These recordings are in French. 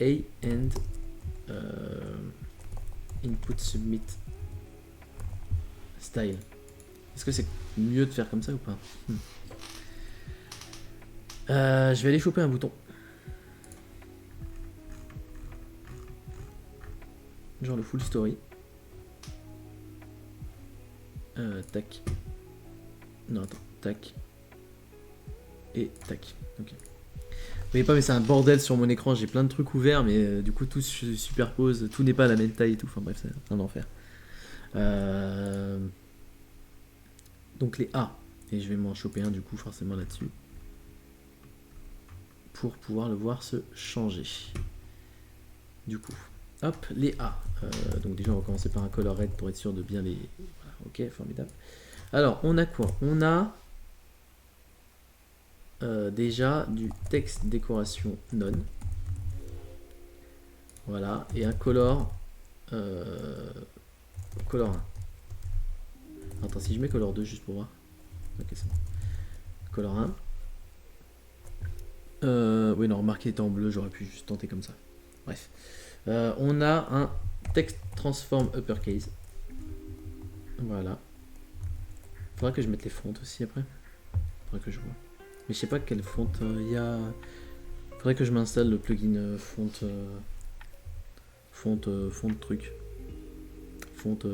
A and input submit style. Est-ce que c'est mieux de faire comme ça ou pas? Je vais aller choper un bouton. Genre le full story. Tac. Non, attends. Tac. Et tac. Ok. Vous voyez pas, mais c'est un bordel sur mon écran. J'ai plein de trucs ouverts, mais du coup, tout se superpose. Tout n'est pas à la même taille et tout. Enfin bref, c'est un enfer. Donc les A. Et je vais m'en choper un du coup, forcément là-dessus. Pour pouvoir le voir se changer. Du coup. Hop, les A. Donc déjà, on va commencer par un color red pour être sûr de bien les... Voilà, ok, formidable. Alors, on a quoi? On a déjà du texte décoration none. Voilà, et un color... color 1. Attends, si je mets color 2 juste pour voir. Ok, c'est bon. Color 1. Oui, non, remarquez, était en bleu, j'aurais pu juste tenter comme ça. Bref. On a un text transform uppercase. Voilà. Faudra que je mette les fontes aussi après. Faudra que je vois. Mais je sais pas quelle fonte il y a. Faudrait que je m'installe le plugin fonte. Fonte truc. Fonte.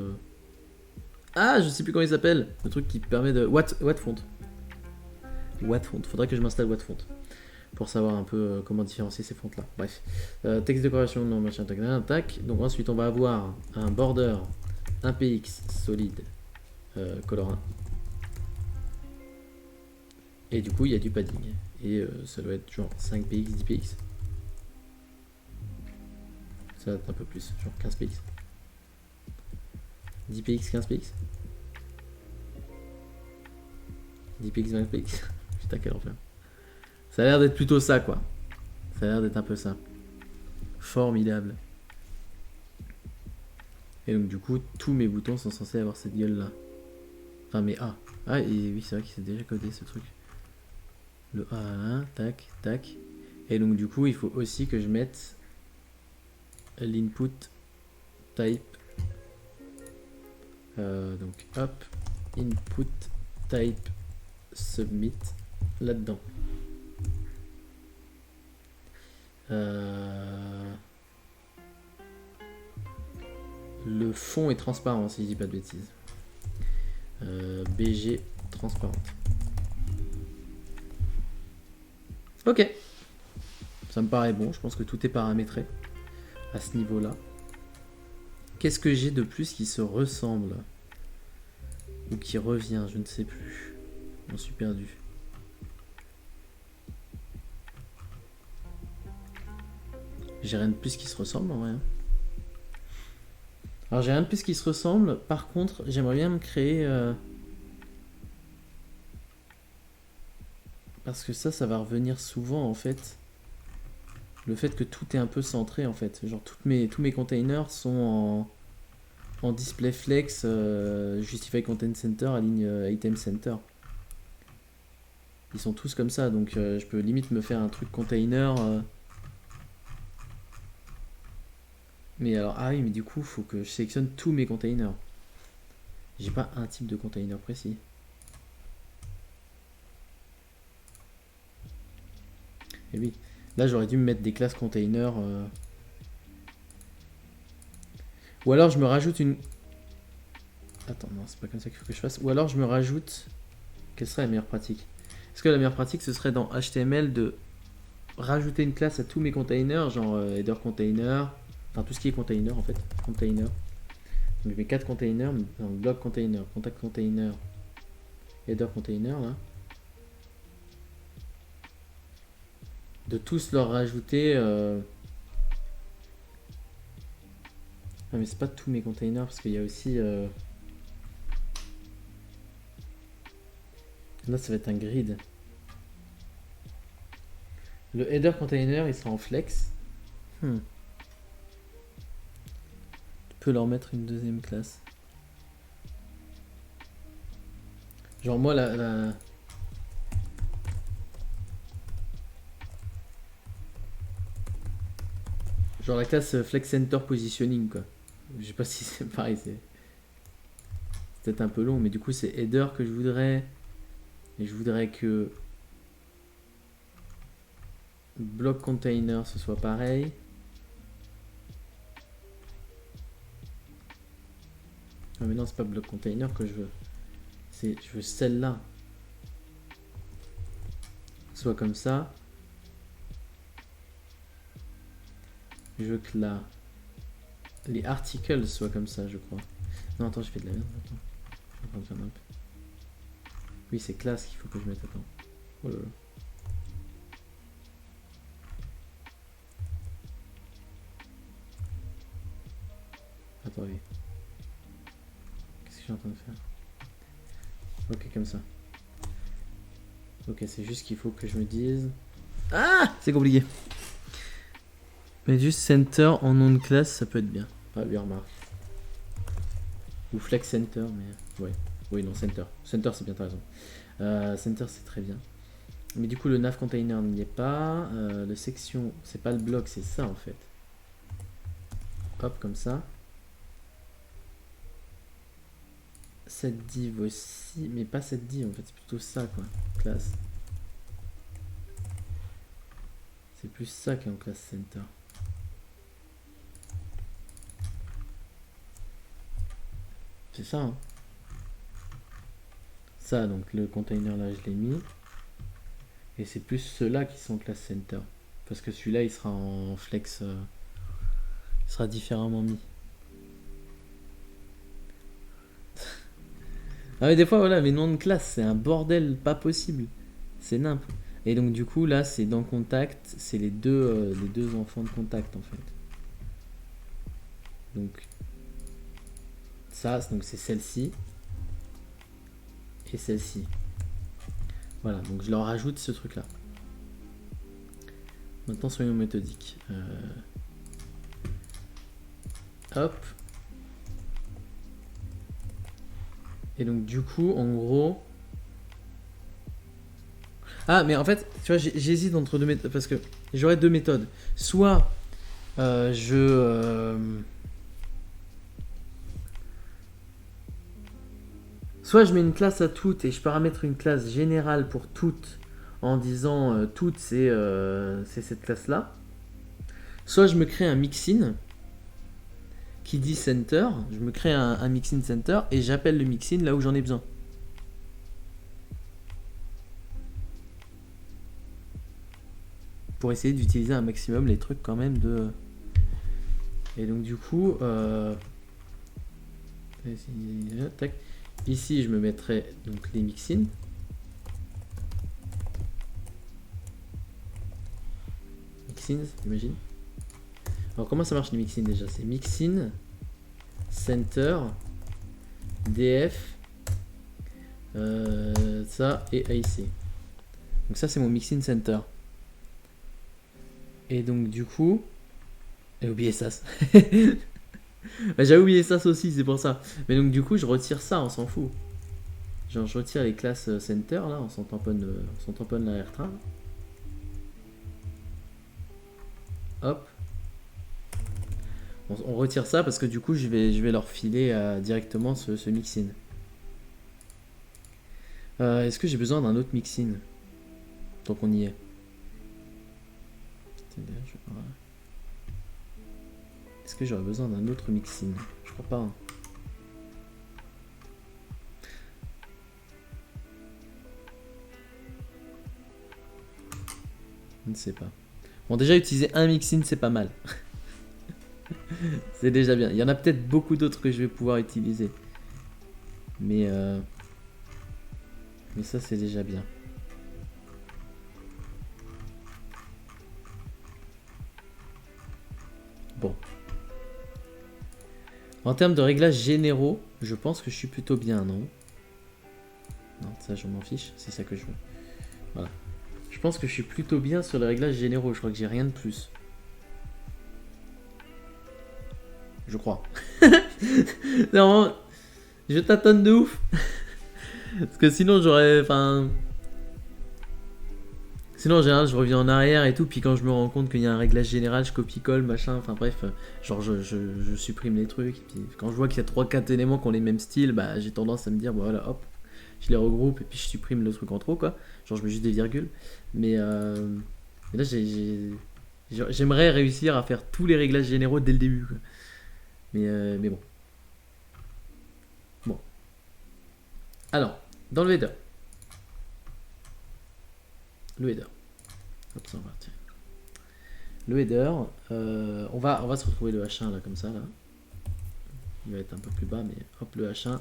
Ah, je sais plus comment il s'appelle. Le truc qui permet de. What font. What font. Faudrait que je m'installe what font. Pour savoir un peu comment différencier ces fontes là. Bref. Texte décoration, non, machin, tac. Donc ensuite, on va avoir un border, un PX solide, color 1. Et du coup, il y a du padding. Et ça doit être genre 5px, 10px. Ça va être un peu plus, genre 15px. 10px, 15px. 10px, 20px. Putain, quel enfer. Ça a l'air d'être plutôt ça, quoi. Ça a l'air d'être un peu ça. Formidable. Et donc, du coup, tous mes boutons sont censés avoir cette gueule-là. Enfin, mes A. Ah, et oui, c'est vrai qu'il s'est déjà codé ce truc. Le A là, tac, tac. Et donc, du coup, il faut aussi que je mette l'input type. Donc, hop, input type submit là-dedans. Le fond est transparent, si je dis pas de bêtises. BG transparente. Ok. Ça me paraît bon, je pense que tout est paramétré à ce niveau-là. Qu'est-ce que j'ai de plus qui se ressemble? Ou qui revient, je ne sais plus. Je m'en suis perdu. J'ai rien de plus qui se ressemble en vrai. Alors j'ai rien de plus qui se ressemble. Par contre, j'aimerais bien me créer... Parce que ça va revenir souvent en fait. Le fait que tout est un peu centré en fait. Genre tous mes containers sont en display flex, justify content center, aligne item center. Ils sont tous comme ça, donc je peux limite me faire un truc container. Mais alors, ah oui, mais du coup, faut que je sélectionne tous mes containers. J'ai pas un type de container précis. Et oui, là j'aurais dû me mettre des classes containers. Ou alors je me rajoute une... Attends, non, c'est pas comme ça qu'il faut que je fasse. Ou alors je me rajoute... Quelle serait la meilleure pratique? Est-ce que la meilleure pratique, ce serait dans HTML de rajouter une classe à tous mes containers, genre header container, enfin tout ce qui est container en fait, container. Donc je mets 4 containers, donc block container, contact container, header container là. De tous leur rajouter... Ah mais c'est pas tous mes containers parce qu'il y a aussi... Là ça va être un grid. Le header container il sera en flex. Tu peux leur mettre une deuxième classe. Genre moi la... Genre la classe Flex Center Positioning, quoi. Je sais pas si c'est pareil, c'est peut-être un peu long, mais du coup c'est header que je voudrais. Et je voudrais que block container ce soit pareil. Non mais non, c'est pas block container que je veux. Je veux celle-là. Soit comme ça. Je veux que là les articles soient comme ça, je crois. Non, attends, je fais de la merde. Attends. Oui, c'est classe qu'il faut que je mette. Attends. Oh là là. Attendez. Qu'est-ce que je suis en train de faire? Ok, comme ça. Ok, c'est juste qu'il faut que je me dise... Ah, c'est compliqué. Mais juste center en nom de classe, ça peut être bien. Pas bien, remarque. Ou flex center, mais... Ouais. Oui, non, center. Center, c'est bien, t'as raison. Center, c'est très bien. Mais du coup, le nav container n'y est pas. Le section, c'est pas le bloc, c'est ça, en fait. Hop, comme ça. Cette div aussi, mais pas cette div, en fait, c'est plutôt ça, quoi. Classe. C'est plus ça qui est en classe center. C'est ça, hein. Ça, donc le container là, je l'ai mis. Et c'est plus ceux-là qui sont en classe center. Parce que celui-là, il sera en flex. Il sera différemment mis. Ah mais des fois, voilà, mes noms de classe, c'est un bordel pas possible. C'est nimp. Et donc du coup, là, c'est dans contact. C'est les deux enfants de contact, en fait. Donc, ça, donc c'est celle-ci. Et celle-ci. Voilà, donc je leur rajoute ce truc-là. Maintenant, soyons méthodiques. Hop. Et donc, du coup, en gros... Ah, mais en fait, tu vois, j'hésite entre deux méthodes. Parce que j'aurais deux méthodes. Soit soit je mets une classe à toutes et je paramètre une classe générale pour toutes en disant toutes c'est cette classe-là. Soit je me crée un mixin qui dit center. Je me crée un mixin center et j'appelle le mixin là où j'en ai besoin. Pour essayer d'utiliser un maximum les trucs quand même de... Et donc du coup... Tac. Ici je me mettrai donc les mixins. Mixins, t'imagines? Alors comment ça marche les mixins déjà? C'est mixin, center, df, ça et AIC. Donc ça c'est mon mixin center. Et donc du coup, j'ai oublié ça. Bah, j'avais oublié ça aussi, c'est pour ça. Mais donc du coup, je retire ça, on s'en fout. Genre, je retire les classes center là, on s'en tamponne la RTRA. Hop. On retire ça parce que du coup, je vais leur filer directement ce mixin. Est-ce que j'ai besoin d'un autre mixin? Tant qu'on y est. Est-ce que j'aurais besoin d'un autre mixin? Je crois pas. Hein. Je ne sais pas. Bon, déjà utiliser un mixin, c'est pas mal. C'est déjà bien. Il y en a peut-être beaucoup d'autres que je vais pouvoir utiliser. Mais ça, c'est déjà bien. Bon. En termes de réglages généraux, je pense que je suis plutôt bien, non? Non, ça je m'en fiche, c'est ça que je veux. Voilà. Je pense que je suis plutôt bien sur les réglages généraux, je crois que j'ai rien de plus. Je crois. Non, je tâtonne de ouf. Parce que sinon j'aurais... Enfin... Sinon, en général, je reviens en arrière et tout, puis quand je me rends compte qu'il y a un réglage général, je copie-colle, machin, enfin bref, genre je supprime les trucs, et puis quand je vois qu'il y a 3-4 éléments qui ont les mêmes styles, bah j'ai tendance à me dire, bon, voilà, hop, je les regroupe, et puis je supprime le truc en trop, quoi. Genre je mets juste des virgules. Mais là, j'aimerais réussir à faire tous les réglages généraux dès le début, quoi. Mais bon. Bon. Alors, dans le header. Le header. Hop, ça, on va retirer. Le header, on va se retrouver le H1 là comme ça là. Il va être un peu plus bas, mais hop le H1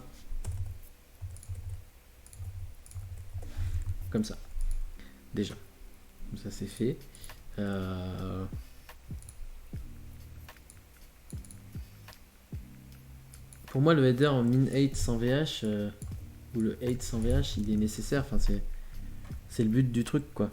comme ça. Déjà, comme ça c'est fait. Pour moi le header en min8 sans VH ou le 8 sans VH il est nécessaire. Enfin c'est le but du truc quoi.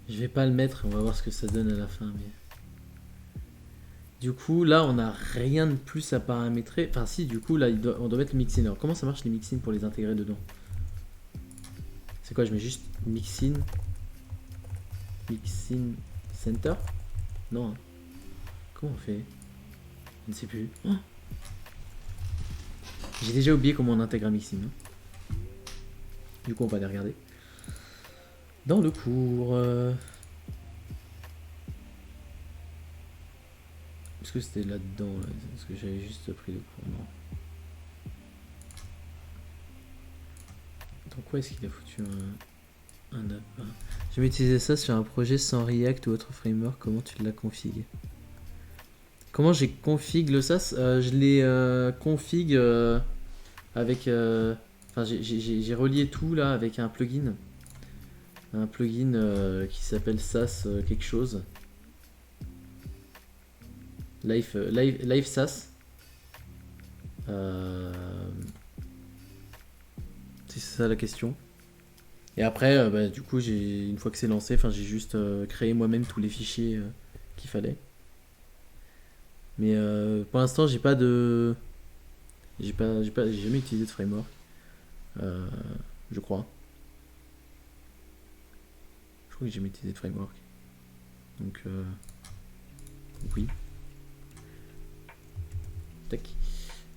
Je vais pas le mettre, on va voir ce que ça donne à la fin. Mais du coup, là, on n'a rien de plus à paramétrer. Enfin, si, du coup, là, on doit mettre le mixin. Alors, comment ça marche les mixins pour les intégrer dedans? C'est quoi? Je mets juste mixin center? Non. Hein. Comment on fait? Je ne sais plus. Oh, j'ai déjà oublié comment on intègre un mixin. Hein. Du coup, on va les regarder. Dans le cours. Est-ce que c'était là-dedans là Est-ce que j'avais juste pris le cours? Non. Dans quoi est-ce qu'il a foutu un app? J'ai utilisé ça sur un projet sans React ou autre framework. Comment tu l'as config? Comment j'ai config le SAS? Je l'ai config avec. Enfin, j'ai relié tout là avec un plugin. Un plugin qui s'appelle SAS quelque chose. Live SAS. Si c'est ça la question. Et après, bah, du coup, une fois que c'est lancé, j'ai juste créé moi-même tous les fichiers qu'il fallait. Mais pour l'instant, j'ai jamais utilisé de framework. Je crois. Je crois que j'ai jamais utilisé de framework. Donc, oui. Tac.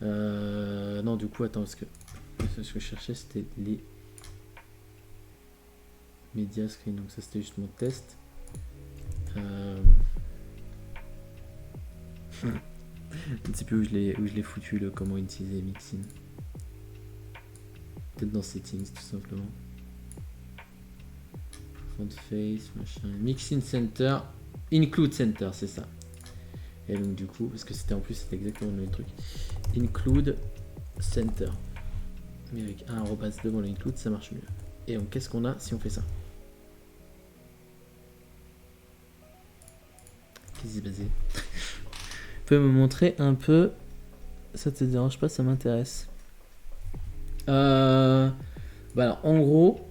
Non, du coup, attends, parce que ce que je cherchais, c'était les media screen. Donc, ça, c'était juste mon test. Je ne sais plus où je l'ai foutu, le comment utiliser Mixin. Peut-être dans Settings, tout simplement. Front face, machin. Mixin Center. Include Center, c'est ça. Et donc, du coup, parce que c'était exactement le même truc. Include Center. Mais avec un arrobas devant le include, ça marche mieux. Et donc, qu'est-ce qu'on a si on fait ça? Qu'est-ce qui s'est passé? Tu peux me montrer un peu? Ça te dérange pas? Ça m'intéresse. Bah alors, en gros,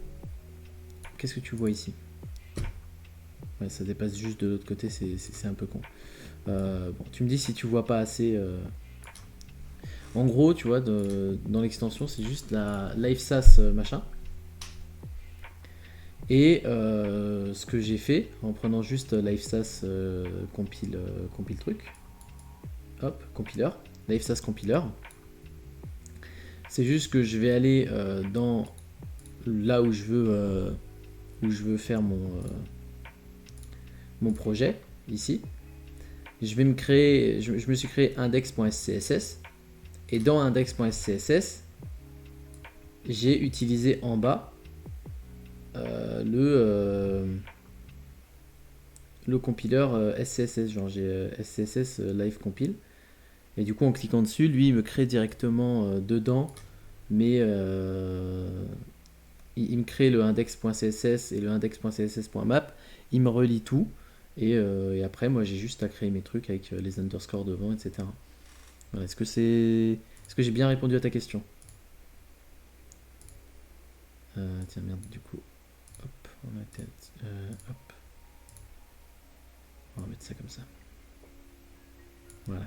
qu'est-ce que tu vois ici? Ouais, ça dépasse juste de l'autre côté, c'est un peu con. Bon, tu me dis si tu vois pas assez. En gros, tu vois, dans l'extension, c'est juste la live SAS machin. Et ce que j'ai fait en prenant juste live SAS compile truc. Hop, compiler. Live SAS compiler. C'est juste que je vais aller dans là où je veux faire mon projet ici. Je me suis créé index.scss et dans index.scss j'ai utilisé en bas le compiler SCSS, genre j'ai SCSS live compile, et du coup en cliquant dessus, lui il me crée directement dedans, mais il me crée le index.css et le index.css.map, il me relie tout, et après moi j'ai juste à créer mes trucs avec les underscores devant, etc. Voilà, est-ce que j'ai bien répondu à ta question? Tiens merde, du coup hop, on va hop, on va mettre ça comme ça. Voilà.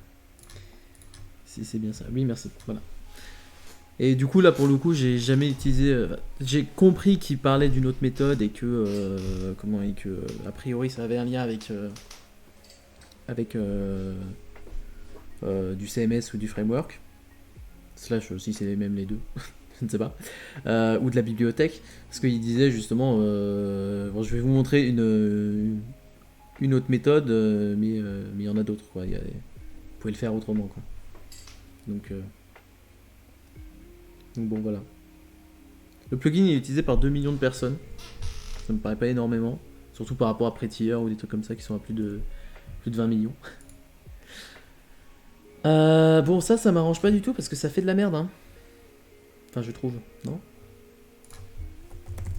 Si c'est bien ça. Oui, merci. Voilà. Et du coup, là, pour le coup, j'ai jamais utilisé. J'ai compris qu'il parlait d'une autre méthode et que. Comment et que. A priori, ça avait un lien avec du CMS ou du framework. Slash, si c'est même les deux. Je ne sais pas. Ou de la bibliothèque. Parce qu'il disait justement. Bon, je vais vous montrer une autre méthode, mais il y en a d'autres. Quoi. Vous pouvez le faire autrement. Quoi. Donc bon, voilà. Le plugin est utilisé par 2 millions de personnes. Ça me paraît pas énormément. Surtout par rapport à Prettier ou des trucs comme ça qui sont à plus de 20 millions. Bon, ça m'arrange pas du tout parce que ça fait de la merde. Hein. Enfin, je trouve. Non?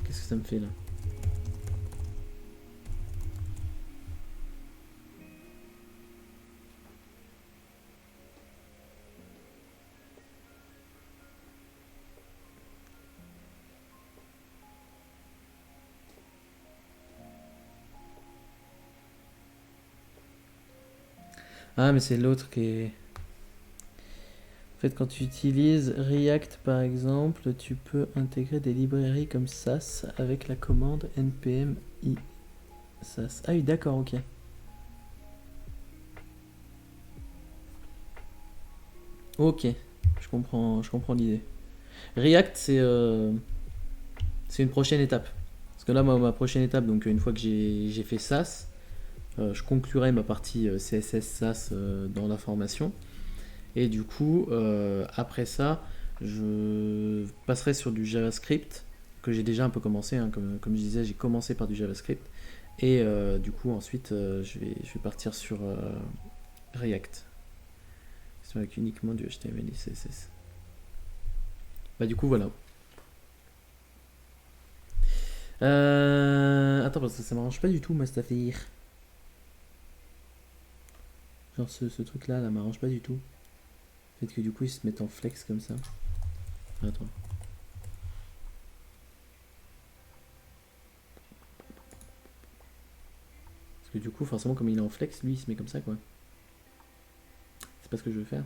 Qu'est-ce que ça me fait là? Ah, mais c'est l'autre qui est. En fait, quand tu utilises React par exemple, tu peux intégrer des librairies comme Sass avec la commande npm i Sass. Ah oui, d'accord, ok. Ok, je comprends l'idée. React, c'est une prochaine étape. Parce que là, ma prochaine étape, donc une fois que j'ai fait Sass, je conclurai ma partie CSS Sass dans la formation. Et du coup, après ça, je passerai sur du JavaScript, que j'ai déjà un peu commencé. Hein, comme je disais, j'ai commencé par du JavaScript. Et du coup, ensuite, je vais partir sur React. Avec uniquement du HTML et CSS. Bah du coup, voilà. Attends, parce que ça m'arrange pas du tout, moi, cette affaire. Genre, ce truc-là, là, m'arrange pas du tout. Le fait que du coup, ils se mettent en flex comme ça. Attends. Parce que du coup, forcément, comme il est en flex, lui, il se met comme ça, quoi. C'est pas ce que je veux faire.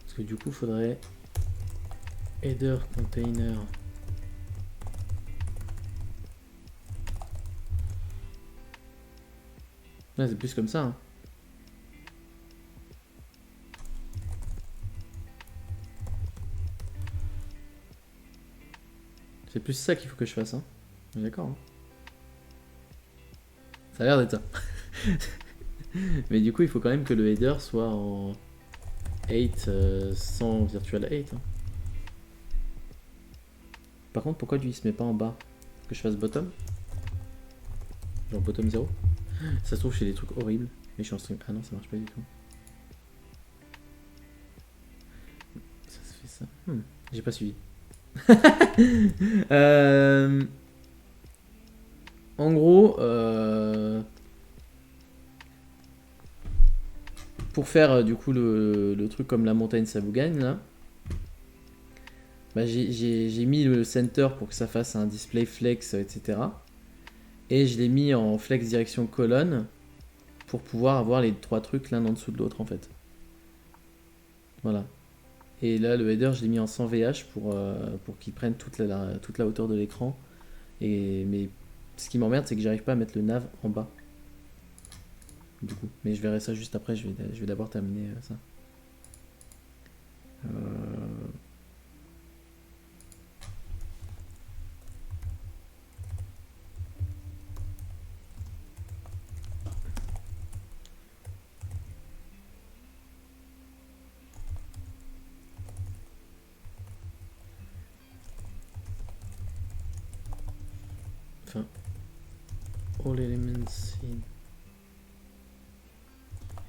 Parce que du coup, faudrait header container. Là, c'est plus comme ça. Hein. C'est plus ça qu'il faut que je fasse. Hein. D'accord. Hein. Ça a l'air d'être ça. Mais du coup, il faut quand même que le header soit en 8 sans virtual 8. Hein. Par contre, pourquoi lui il se met pas en bas? Que je fasse bottom? Genre bottom 0? Ça se trouve, je fais des trucs horribles. Mais je suis en stream. Ah non, ça marche pas du tout. Ça se fait ça. J'ai pas suivi. En gros, pour faire du coup le truc comme la montagne ça vous gagne là, bah, j'ai mis le center pour que ça fasse un display flex, etc. Et je l'ai mis en flex direction colonne pour pouvoir avoir les trois trucs l'un en dessous de l'autre en fait. Voilà. Et là le header je l'ai mis en 100 VH pour qu'il prenne toute la hauteur de l'écran. Mais ce qui m'emmerde c'est que j'arrive pas à mettre le nav en bas. Du coup. Mais je verrai ça juste après, je vais d'abord terminer ça. Enfin, all elements in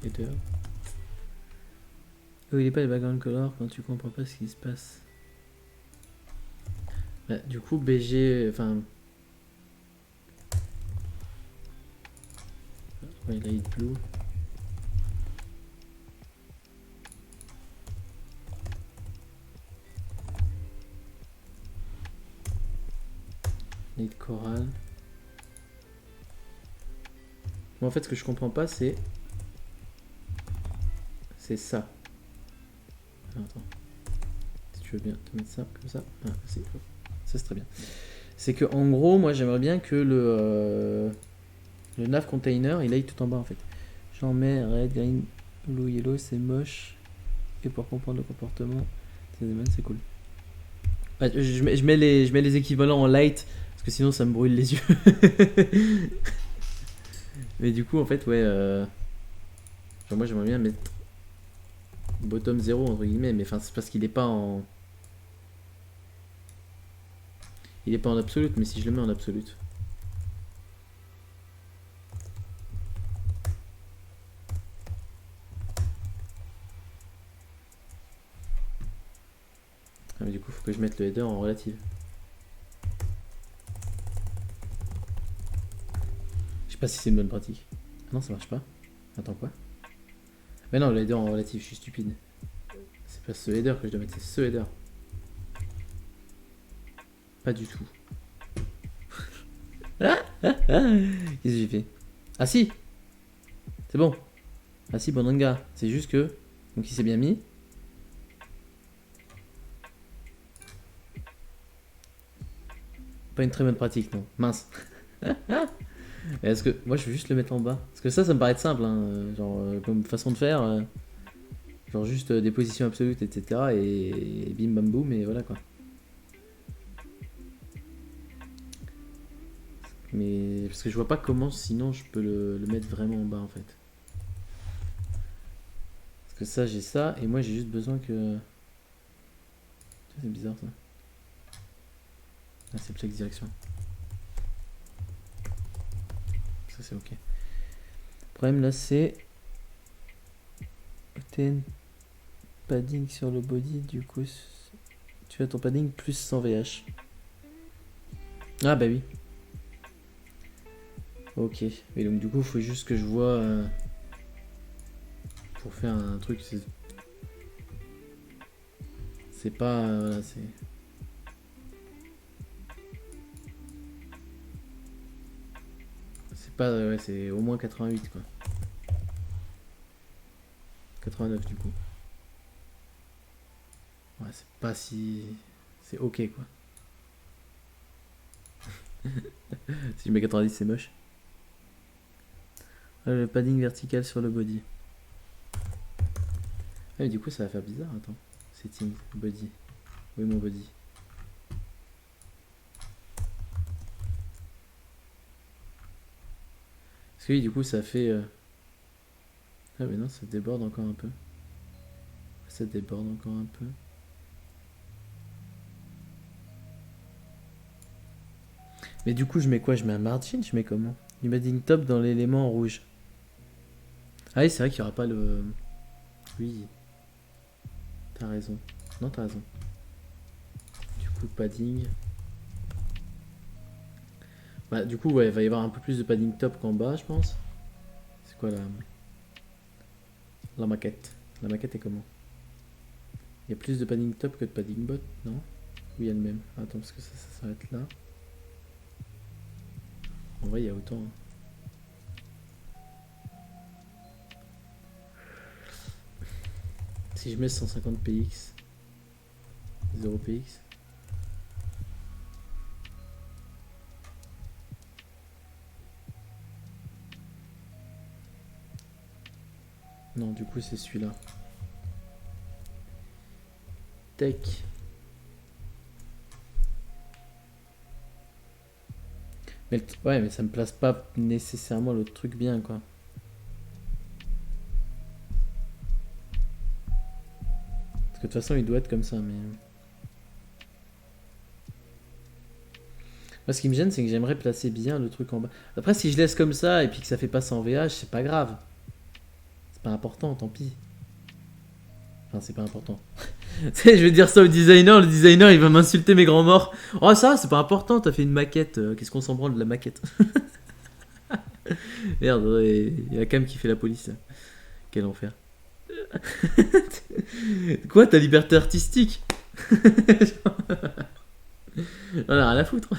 header. Oh, il est pas les background color quand tu comprends pas ce qui se passe. Bah, du coup, BG, enfin. Ouais, light blue. Moi, en fait, ce que je comprends pas, c'est ça. Alors, attends. Si tu veux bien te mettre ça comme ça. Ah, ça c'est très bien. C'est que en gros, moi, j'aimerais bien que le nav container, il aille tout en bas, en fait. J'en mets red, green, blue, yellow, c'est moche. Et pour comprendre le comportement, c'est cool. Ouais, je mets les équivalents en light, parce que sinon ça me brûle les yeux. Mais du coup, en fait, ouais. Genre, moi, j'aimerais bien mettre bottom 0, entre guillemets, mais enfin, c'est parce qu'il est pas en. Il est pas en absolute, mais si je le mets en absolute. Ah, mais du coup, faut que je mette le header en relative. Je sais pas si c'est une bonne pratique. Ah non, ça marche pas. Attends, quoi? Mais non, le header en relative, je suis stupide. C'est pas ce header que je dois mettre, c'est ce header. Pas du tout. Qu'est-ce que j'ai fait? Ah si! C'est bon. Ah si, Bonanga. C'est juste que. Donc il s'est bien mis. Pas une très bonne pratique, non. Mince. Est-ce que. Moi je veux juste le mettre en bas. Parce que ça me paraît simple, hein. Genre, comme façon de faire. Genre juste des positions absolutes, etc. Et bim bam boum, et voilà quoi. Mais. Parce que je vois pas comment sinon je peux le mettre vraiment en bas en fait. Parce que ça, j'ai ça, et moi j'ai juste besoin que. C'est bizarre ça. Ah, c'est plex direction. Ça, c'est ok. Le problème là, c'est. TN padding sur le body, du coup. Tu as ton padding plus 100 VH. Ah, bah oui. Ok. Et donc, du coup, il faut juste que je vois. Pour faire un truc. C'est pas. Voilà, c'est. C'est pas. Ouais, c'est au moins 88 quoi. 89 du coup. Ouais, c'est pas si. C'est ok quoi. Si je mets 90, c'est moche. Le padding vertical sur le body. Ah, mais du coup, ça va faire bizarre. Attends. Setting, body. Oui, mon body. Parce que oui, du coup, ça fait. Ah, mais non, ça déborde encore un peu. Ça déborde encore un peu. Mais du coup, je mets quoi? Je mets un margin? Je mets comment? Du padding top dans l'élément en rouge. Ah oui, c'est vrai qu'il n'y aura pas le. Oui. T'as raison. Non, t'as raison. Du coup, padding. Bah, du coup, ouais, il va y avoir un peu plus de padding top qu'en bas, je pense. C'est quoi la maquette? La maquette est comment? Il y a plus de padding top que de padding bot, non? Oui, elle même. Attends, parce que ça s'arrête là. En vrai, il y a autant. Hein. Si je mets 150 px, 0 px. Non, du coup, c'est celui-là. Tech. Mais ouais, mais ça me place pas nécessairement le truc bien, quoi. Parce que de toute façon, il doit être comme ça, mais. Moi, ce qui me gêne, c'est que j'aimerais placer bien le truc en bas. Après, si je laisse comme ça et puis que ça fait pas 100 VH, c'est pas grave. C'est pas important, tant pis. Enfin, c'est pas important. Tu sais, je vais dire ça au designer, le designer il va m'insulter mes grands morts. Oh, ça, c'est pas important, t'as fait une maquette. Qu'est-ce qu'on s'en branle de la maquette? Merde, il y a Cam qui fait la police. Là. Quel enfer. Quoi, ta liberté artistique? On a rien à foutre.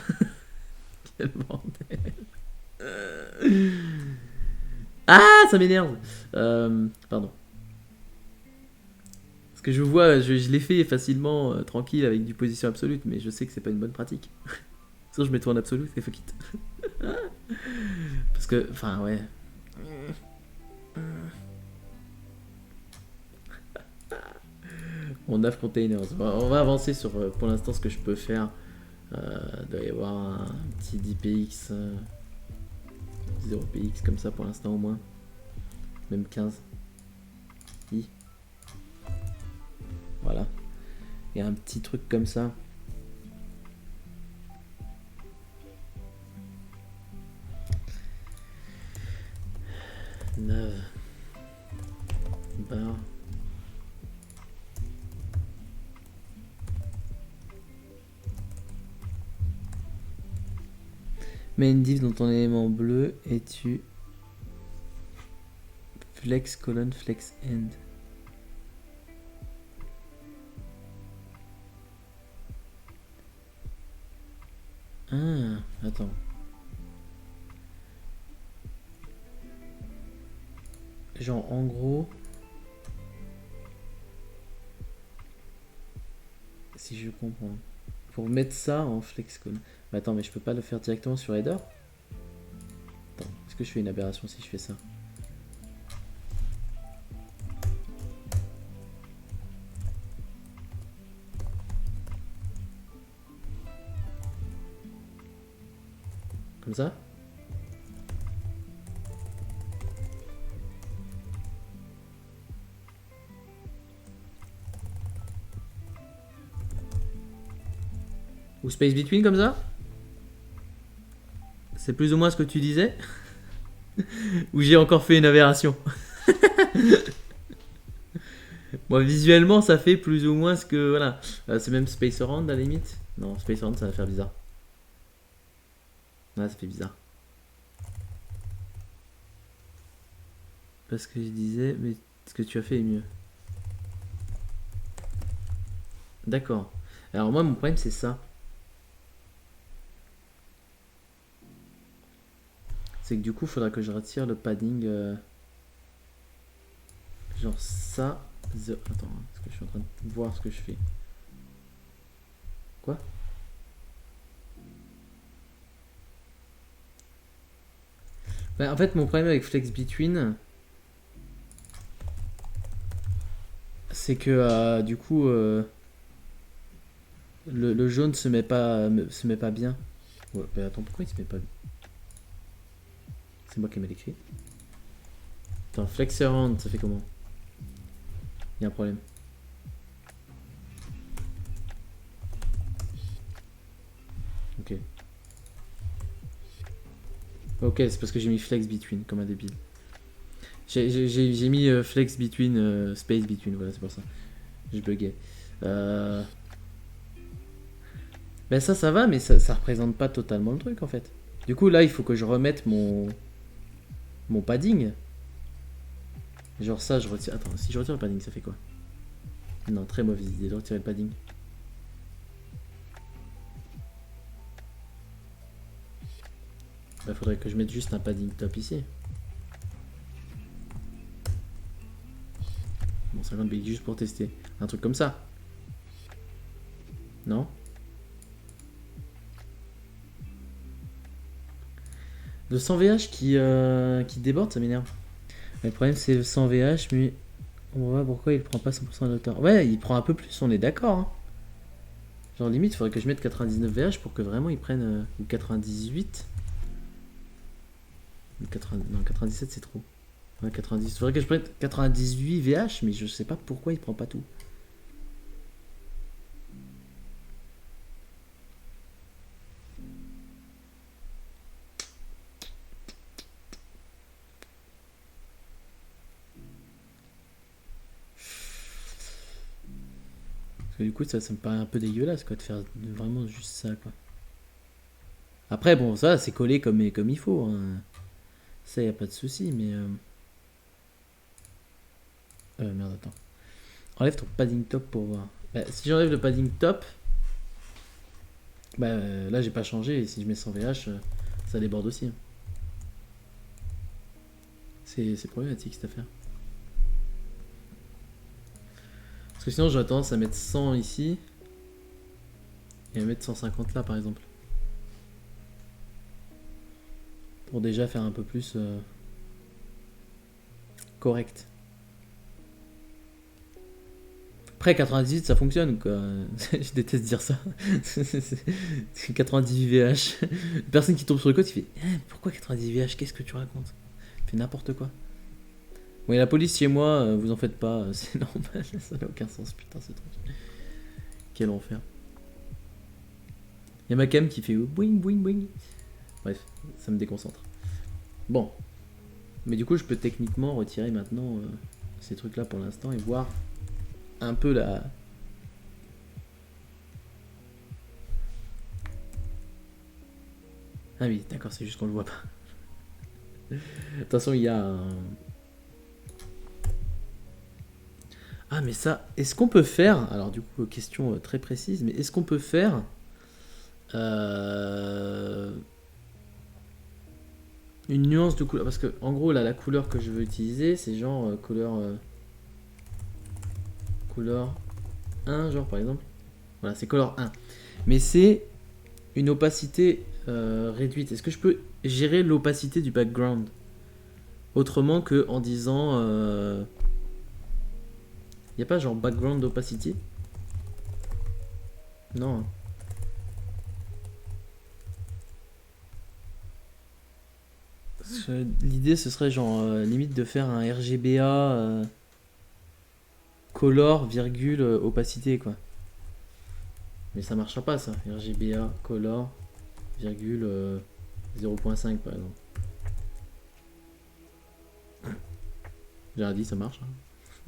Quel bordel. Ah, ça m'énerve. Pardon. Parce que je vois, je l'ai fait facilement, tranquille, avec du position absolute, mais je sais que c'est pas une bonne pratique. Sinon, je mets tout en absolu et fuck it. Parce que, enfin, ouais. On 9 containers. On va avancer sur, pour l'instant, ce que je peux faire. Il doit y avoir un petit 10px, 0px comme ça pour l'instant au moins. Même 15. Voilà. Et un petit truc comme ça. Nav. Bar. Mets une div dans ton élément bleu et tu flex colonne flex end. Ah, attends. Genre en gros, si je comprends, pour mettre ça en flex colonne. Mais attends, mais je peux pas le faire directement sur header? Attends, est-ce que je fais une aberration si je fais ça? Comme ça? Ou space between comme ça? C'est plus ou moins ce que tu disais? Ou j'ai encore fait une aberration? Moi, visuellement, ça fait plus ou moins ce que. Voilà. C'est même space around à la limite? Non, space around, ça va faire bizarre. Ouais, ça fait bizarre. Parce que je disais, mais ce que tu as fait est mieux. D'accord. Alors, moi, mon problème, c'est ça. C'est que du coup, il faudra que je retire le padding. Genre ça. Attends, est-ce que je suis en train de voir ce que je fais? Quoi? Bah, en fait, mon problème avec Flex Between, c'est que du coup, le jaune se met pas bien. Ouais, bah, attends, pourquoi il se met pas bien? C'est moi qui ai mal écrit. Attends, Flex Around, ça fait comment? Il y a un problème. Ok. Ok, c'est parce que j'ai mis Flex Between comme un débile. J'ai mis Flex Between, Space Between, voilà, c'est pour ça. Je buguais. Ben ça va, mais ça représente pas totalement le truc en fait. Du coup, là, il faut que je remette mon padding. Genre ça, je retire. Attends, si je retire le padding, ça fait quoi? Non, très mauvaise idée de retirer le padding. Bah, faudrait que je mette juste un padding top ici. Bon, 50 BX juste pour tester. Un truc comme ça. Non? Le 100 VH qui déborde, ça m'énerve. Le problème, c'est le 100 VH, mais on voit pourquoi il prend pas 100% de l'auteur. Ouais, il prend un peu plus, on est d'accord. Hein. Genre, limite, il faudrait que je mette 99 VH pour que vraiment il prenne. Ou 98. Non, 97, c'est trop. Ouais, 90. Il faudrait que je prenne 98 VH, mais je sais pas pourquoi il prend pas tout. Parce que du coup, ça me paraît un peu dégueulasse, quoi, de faire vraiment juste ça, quoi. Après, bon, ça, c'est collé comme il faut. Hein. Ça, y a pas de souci, mais. Merde, attends. Enlève ton padding top pour voir. Bah, si j'enlève le padding top, bah là, j'ai pas changé. Et si je mets 100 VH, ça déborde aussi. Hein. C'est problématique cette affaire. Parce que sinon j'aurais tendance à mettre 100 ici et à mettre 150 là par exemple. Pour déjà faire un peu plus correct. Après 98 ça fonctionne quoi. Je déteste dire ça. C'est 98 VH. Personne qui tombe sur le code il fait pourquoi 98 VH? Qu'est-ce que tu racontes? Tu fais n'importe quoi. Bon, et la police chez moi, vous en faites pas, c'est normal, ça n'a aucun sens, putain ce truc. Quel enfer. Il y a ma cam qui fait boing boing boing. Bref, ça me déconcentre. Bon. Mais du coup, je peux techniquement retirer maintenant ces trucs là pour l'instant et voir un peu la... Ah oui, d'accord, c'est juste qu'on le voit pas. De toute façon, il y a un... Ah mais ça, est-ce qu'on peut faire, alors du coup question très précise, mais est-ce qu'on peut faire une nuance de couleur? Parce que en gros là la couleur que je veux utiliser c'est genre couleur 1 genre par exemple. Voilà c'est couleur 1. Mais c'est une opacité réduite. Est-ce que je peux gérer l'opacité du background autrement que en disant... Y a pas genre background opacity? Non. L'idée ce serait genre limite de faire un RGBA color virgule opacité quoi. Mais ça marchera pas ça. RGBA color virgule 0.5 par exemple. J'ai dit ça marche. Hein.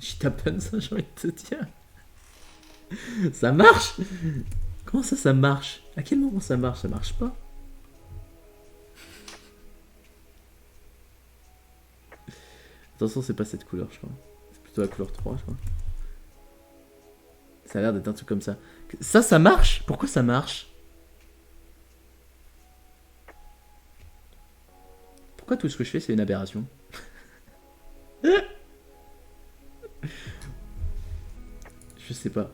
Je tape ça, j'ai envie de te dire. Ça marche? Comment ça marche? À quel moment ça marche? Ça marche pas. Attention, c'est pas cette couleur, je crois. C'est plutôt la couleur 3, je crois. Ça a l'air d'être un truc comme ça. Ça marche? Pourquoi ça marche? Pourquoi tout ce que je fais, c'est une aberration? Je sais pas.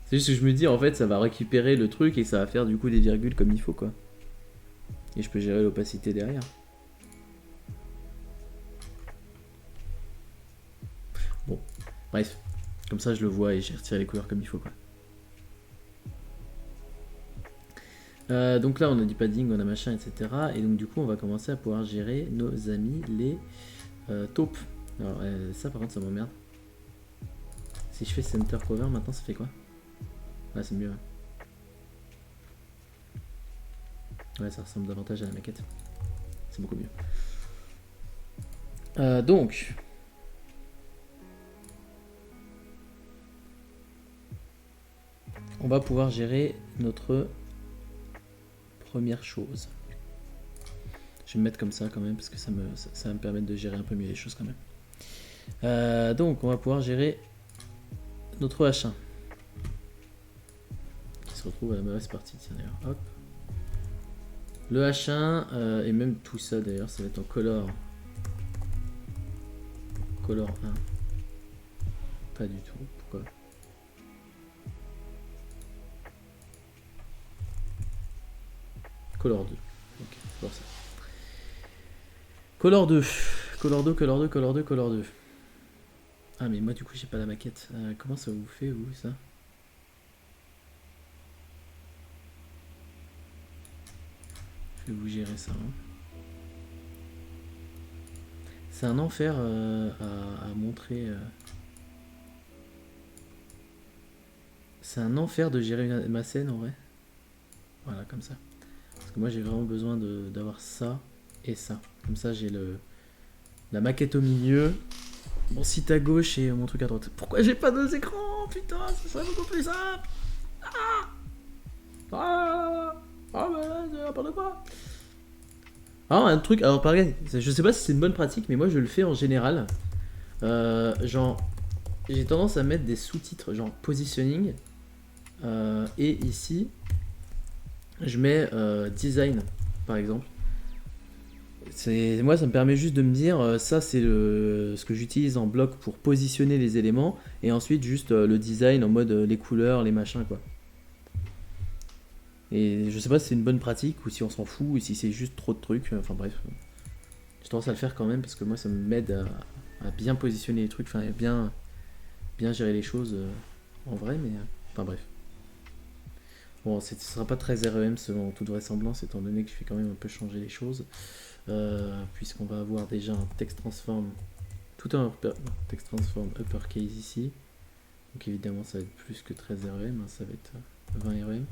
C'est juste que je me dis, en fait, ça va récupérer le truc et ça va faire du coup des virgules comme il faut, quoi. Et je peux gérer l'opacité derrière. Bon, bref. Comme ça, je le vois et j'ai retiré les couleurs comme il faut, quoi. Donc là, on a du padding, on a machin, etc. Et donc, du coup, on va commencer à pouvoir gérer nos amis, les taupes. Alors, ça, par contre, ça m'emmerde. Si je fais center cover, maintenant, ça fait quoi? Ouais, c'est mieux. Ouais, ça ressemble davantage à la maquette. C'est beaucoup mieux. Donc... on va pouvoir gérer notre première chose. Je vais me mettre comme ça quand même parce que ça va me permettre de gérer un peu mieux les choses quand même. Donc on va pouvoir gérer notre H1 qui se retrouve à la mauvaise partie. Tiens d'ailleurs, hop. Le H1 et même tout ça d'ailleurs, ça va être en color 1. Pas du tout. Pourquoi? Color 2. Ok, c'est pour ça. Color 2. Color 2, Color 2, Color 2, Color 2. Ah mais moi du coup j'ai pas la maquette. Comment ça vous fait vous ça? Je vais vous gérer ça. Hein. C'est un enfer à montrer. C'est un enfer de gérer ma scène en vrai. Voilà comme ça. Parce que moi j'ai vraiment besoin d'avoir ça et ça. Comme ça j'ai la maquette au milieu, mon site à gauche et mon truc à droite. Pourquoi j'ai pas deux écrans? Putain, ça serait beaucoup plus simple. Mais n'importe quoi. Alors un truc, alors pareil, je sais pas si c'est une bonne pratique, mais moi je le fais en général. Genre, j'ai tendance à mettre des sous-titres, genre positioning. Et ici, je mets design, par exemple. Moi, ça me permet juste de me dire, ça c'est ce que j'utilise en bloc pour positionner les éléments, et ensuite juste le design en mode les couleurs, les machins quoi. Et je sais pas si c'est une bonne pratique ou si on s'en fout ou si c'est juste trop de trucs. Enfin bref, j'ai tendance à le faire quand même parce que moi ça m'aide à bien positionner les trucs, enfin bien gérer les choses en vrai, mais enfin bref. Bon, ce sera pas très REM selon toute vraisemblance, étant donné que je fais quand même un peu changer les choses. Puisqu'on va avoir déjà un text transform, tout un text transform uppercase ici. Donc évidemment, ça va être plus que 13 REM, ça va être 20 REM.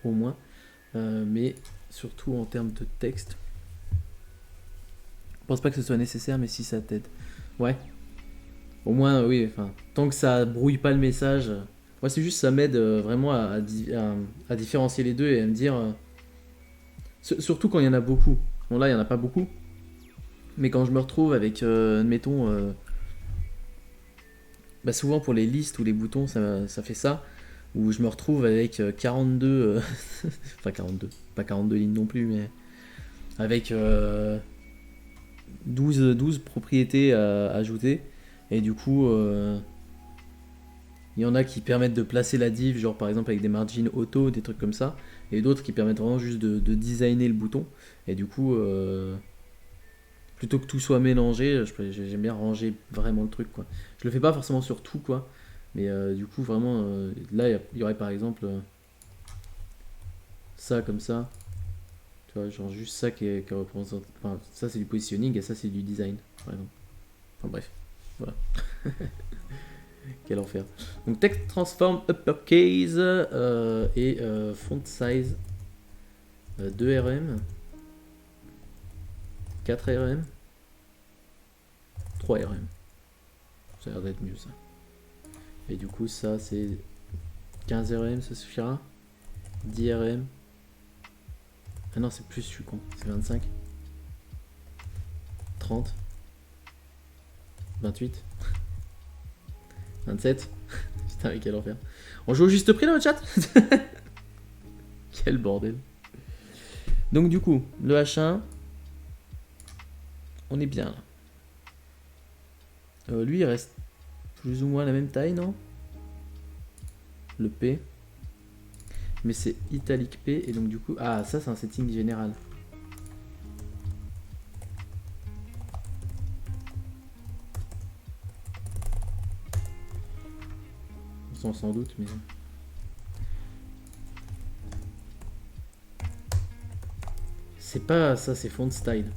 Au moins. Mais surtout en termes de texte. Je pense pas que ce soit nécessaire, mais si ça t'aide. Ouais. Au moins, oui, enfin, tant que ça brouille pas le message. Moi, c'est juste ça m'aide vraiment à différencier les deux et à me dire. Surtout quand il y en a beaucoup. Bon, là, il y en a pas beaucoup. Mais quand je me retrouve avec, admettons, bah souvent pour les listes ou les boutons, ça fait ça. Où je me retrouve avec 42. Enfin, 42. Pas 42 lignes non plus, mais. Avec 12 propriétés à ajouter. Et du coup, il y en a qui permettent de placer la div, genre par exemple avec des margins auto, des trucs comme ça. Et d'autres qui permettent vraiment juste de designer le bouton. Et du coup, plutôt que tout soit mélangé, j'aime bien ranger vraiment le truc, quoi. Je le fais pas forcément sur tout, quoi. Mais du coup, vraiment, là, il y aurait par exemple ça comme ça. Tu vois, genre juste ça qui représente. Enfin, ça c'est du positioning et ça c'est du design, par exemple. Enfin bref, voilà. Quel enfer. Donc text transform uppercase et font size 2 RM, 4 RM, 3 RM. Ça a l'air d'être mieux ça. Et du coup ça c'est 15 RM, ça suffira. 10 RM. Ah non, c'est plus, je suis con. C'est 25. 30. 28. 27. Putain, mais quel enfer. On joue au juste prix dans le chat. Quel bordel. Donc du coup, le H1, on est bien là. Lui, il reste plus ou moins la même taille, non? Le P. Mais c'est italique P, et donc du coup... Ah, ça c'est un setting général. Sans doute, mais... C'est pas ça, c'est font style.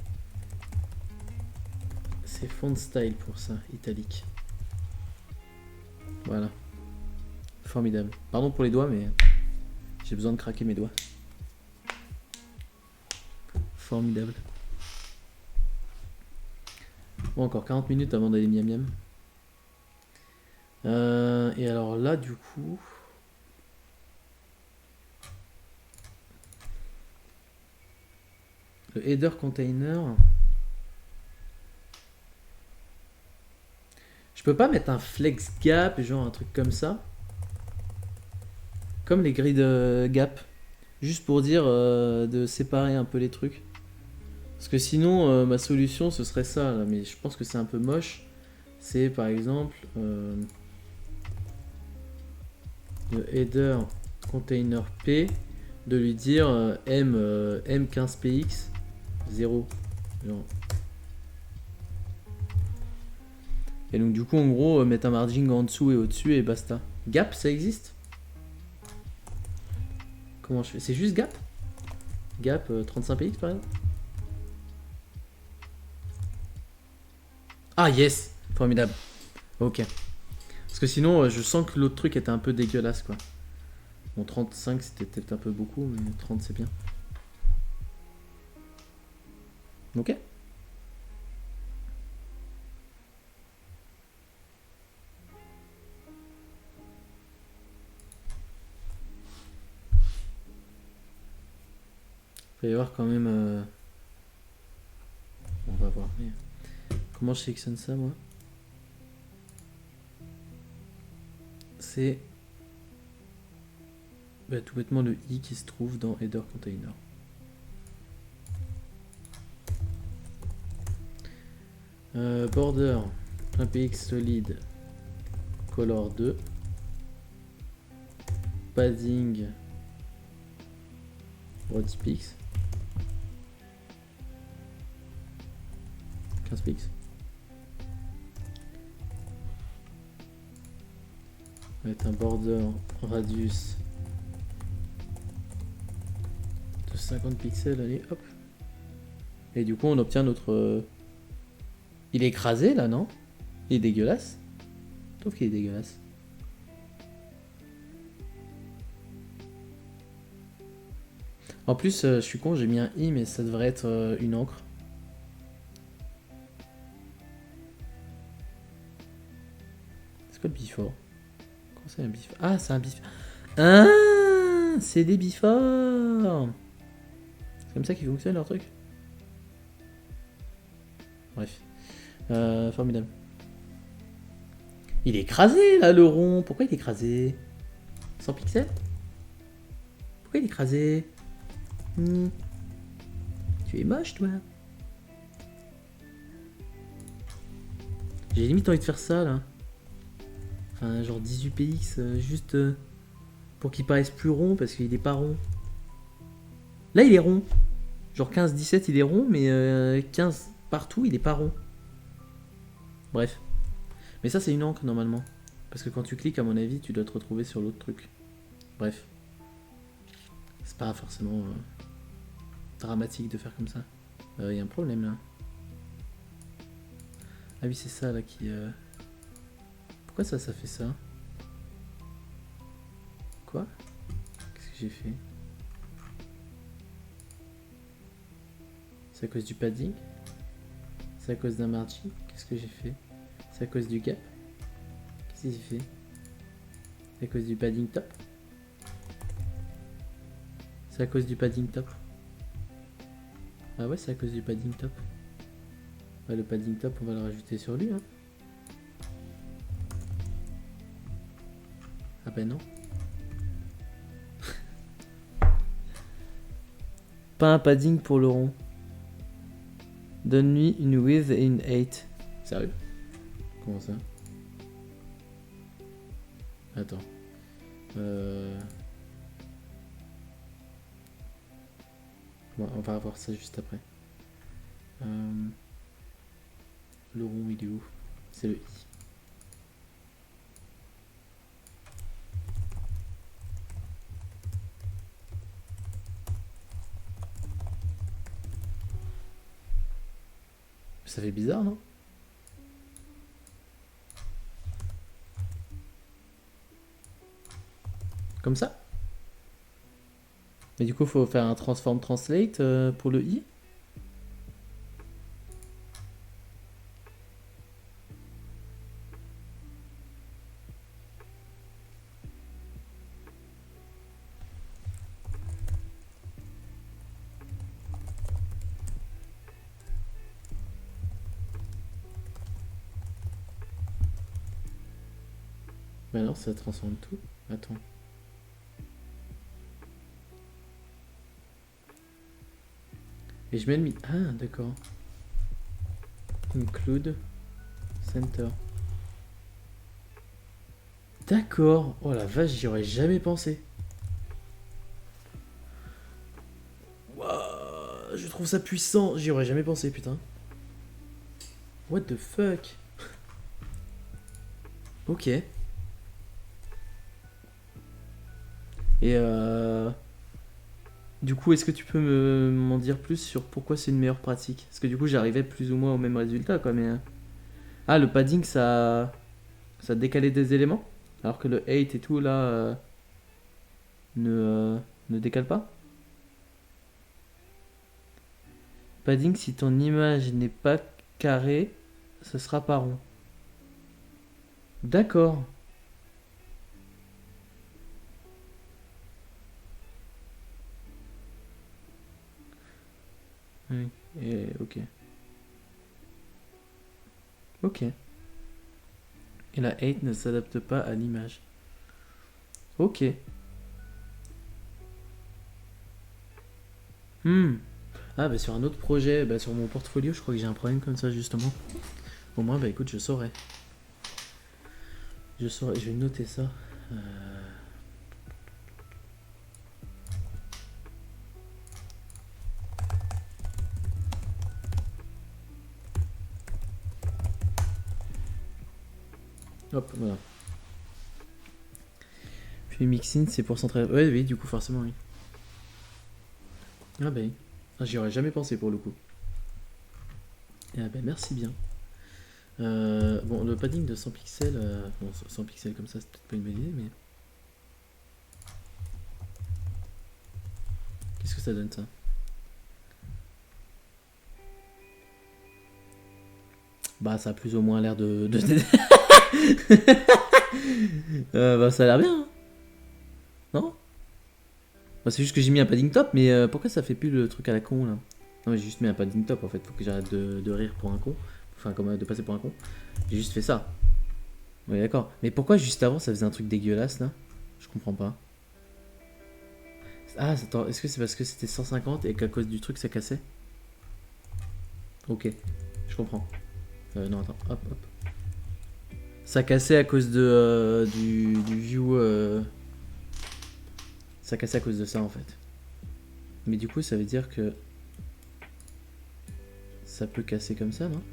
C'est font style pour ça, italique. Voilà. Formidable. Pardon pour les doigts, mais j'ai besoin de craquer mes doigts. Formidable. Bon, encore 40 minutes avant d'aller miam miam. Et alors là, du coup... Le header container... Je peux pas mettre un flex gap, genre un truc comme ça. Comme les grilles de gap. Juste pour dire de séparer un peu les trucs. Parce que sinon, ma solution, ce serait ça. Là, mais je pense que c'est un peu moche. C'est par exemple... le header container P. De lui dire M15px 0. Genre. Et donc du coup en gros mettre un margin en dessous et au-dessus et basta. Gap ça existe? Comment je fais? C'est juste gap? Gap 35px par exemple? Ah yes! Formidable. Ok. Parce que sinon je sens que l'autre truc était un peu dégueulasse quoi. Bon 35 c'était peut-être un peu beaucoup mais 30 c'est bien. Ok. Il va y avoir quand même... On va voir. Mais... Comment je sélectionne ça moi? C'est tout bêtement le i qui se trouve dans header container. Border, un px solide, color 2, padding, 10 pix, 15 pix. On va mettre un border radius de 50 pixels, allez hop. Et du coup on obtient notre... Il est écrasé là, non? Il est dégueulasse. Je trouve qu'il est dégueulasse. En plus, je suis con, j'ai mis un i, mais ça devrait être une encre. C'est quoi le before? Comment c'est un before? Ah, c'est un before. Ah, c'est des before. C'est comme ça qu'ils fonctionnent leur truc. Bref. Formidable. Il est écrasé là, le rond. Pourquoi il est écrasé? 100 pixels? Pourquoi il est écrasé? Tu es moche, toi. J'ai limite envie de faire ça là. Enfin, genre 18px, juste pour qu'il paraisse plus rond parce qu'il est pas rond. Là, il est rond. Genre 15-17, il est rond, mais 15 partout, il est pas rond. Bref. Mais ça, c'est une encre normalement. Parce que quand tu cliques, à mon avis, tu dois te retrouver sur l'autre truc. Bref. C'est pas forcément dramatique de faire comme ça. Y a un problème là. Ah oui, c'est ça là qui... Pourquoi ça fait ça? Quoi? Qu'est-ce que j'ai fait? C'est à cause du padding? C'est à cause d'un margin? Qu'est-ce que j'ai fait? C'est à cause du gap? Qu'est-ce que j'ai fait? C'est à cause du padding top? C'est à cause du padding top? Ah ouais, c'est à cause du padding top. Ouais, le padding top, on va le rajouter sur lui. Hein. Ah ben non. Pas un padding pour le rond. Donne-lui une width et une height. Sérieux? Comment ça? Attends. Bon, on va voir ça juste après. Le rond, il est où? C'est le I. Ça fait bizarre, non? Comme ça? Mais du coup, il faut faire un transform translate pour le I. Ben non, ça transforme tout. Attends. Et je mets le Ah, d'accord. Include center. D'accord. Oh la vache, j'y aurais jamais pensé. Wow, je trouve ça puissant. J'y aurais jamais pensé, putain. What the fuck? Ok. Et du coup, est-ce que tu peux m'en dire plus sur pourquoi c'est une meilleure pratique? Parce que du coup, j'arrivais plus ou moins au même résultat, quoi, mais... Ah, le padding, ça décalait des éléments? Alors que le 8 et tout, là, ne décale pas? Padding, si ton image n'est pas carrée, ce sera pas rond. D'accord. Oui, et ok. Ok. Et la 8 ne s'adapte pas à l'image. Ok. Ah bah sur un autre projet, bah sur mon portfolio, je crois que j'ai un problème comme ça justement. Au moins, bah écoute, je saurais. Je saurais, je vais noter ça. Hop, voilà. Puis mixing, c'est pour centrer. Ouais, oui, du coup, forcément, oui. Ah bah oui. Ah, j'y aurais jamais pensé pour le coup. Ah bah merci bien. Bon, le padding de 100 pixels, bon, 100 pixels comme ça, c'est peut-être pas une bonne idée, mais. Qu'est-ce que ça donne ça? Bah, ça a plus ou moins l'air de. Bah, ça a l'air bien, hein. Non? Bah, c'est juste que j'ai mis un padding top, mais pourquoi ça fait plus le truc à la con là? Non, mais j'ai juste mis un padding top en fait, faut que j'arrête de rire pour un con. Enfin, comme de passer pour un con. J'ai juste fait ça. Oui, d'accord. Mais pourquoi juste avant ça faisait un truc dégueulasse là? Je comprends pas. Ah, attends, est-ce que c'est parce que c'était 150 et qu'à cause du truc ça cassait? Ok, je comprends. Non, attends, hop, hop. Ça cassait à cause du view. Ça cassait à cause de ça en fait. Mais du coup, ça veut dire que ça peut casser comme ça, non?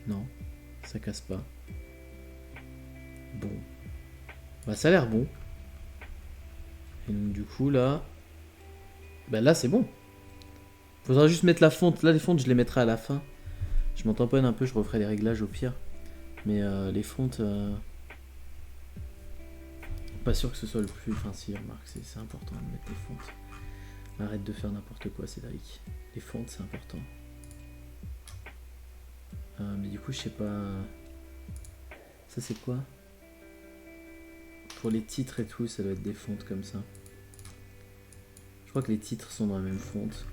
Non, ça casse pas. Bon. Bah, ça a l'air bon. Et donc, du coup, là. Bah, là, c'est bon. Faudra juste mettre la fonte. Là, les fontes, je les mettrai à la fin. Je m'en tamponne un peu, je referai les réglages au pire. Mais les fontes. Pas sûr que ce soit le plus. Enfin, si, remarque, c'est important de mettre les fontes. Arrête de faire n'importe quoi, Cédric. Les fontes, c'est important. Mais du coup, je sais pas. Ça, c'est quoi? Pour les titres et tout, ça doit être des fontes comme ça. Je crois que les titres sont dans la même fonte.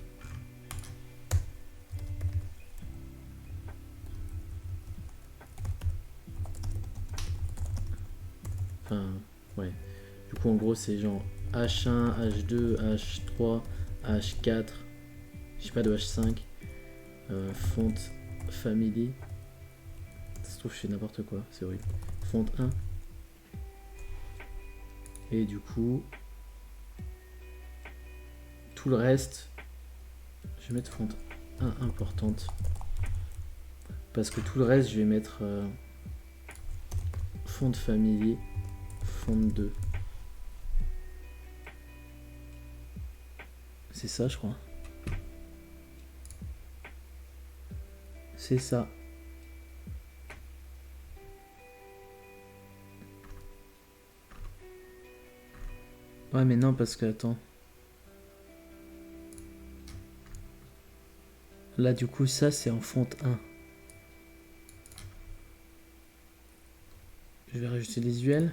Enfin, ouais. Du coup, en gros, c'est genre H1, H2, H3, H4. Je sais pas de H5. Fonte family. Ça se trouve, je fais n'importe quoi, c'est horrible. Fonte 1. Et du coup, tout le reste, je vais mettre fonte 1 importante. Parce que tout le reste, je vais mettre fonte family, fonte 2. C'est ça, je crois. C'est ça. Ouais, mais non, parce que, attends. Là, du coup, ça, c'est en fonte 1. Je vais rajouter les UL.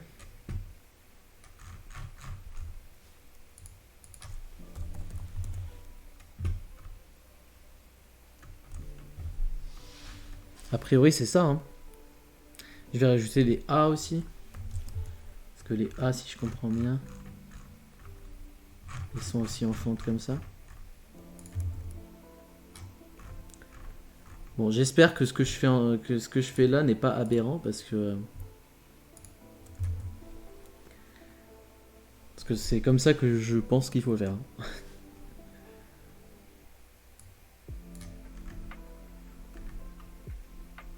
A priori, c'est ça, hein. Je vais rajouter les A aussi. Parce que les A, si je comprends bien, ils sont aussi en fonte comme ça. Bon, j'espère que ce que je fais là n'est pas aberrant parce que c'est comme ça que je pense qu'il faut faire.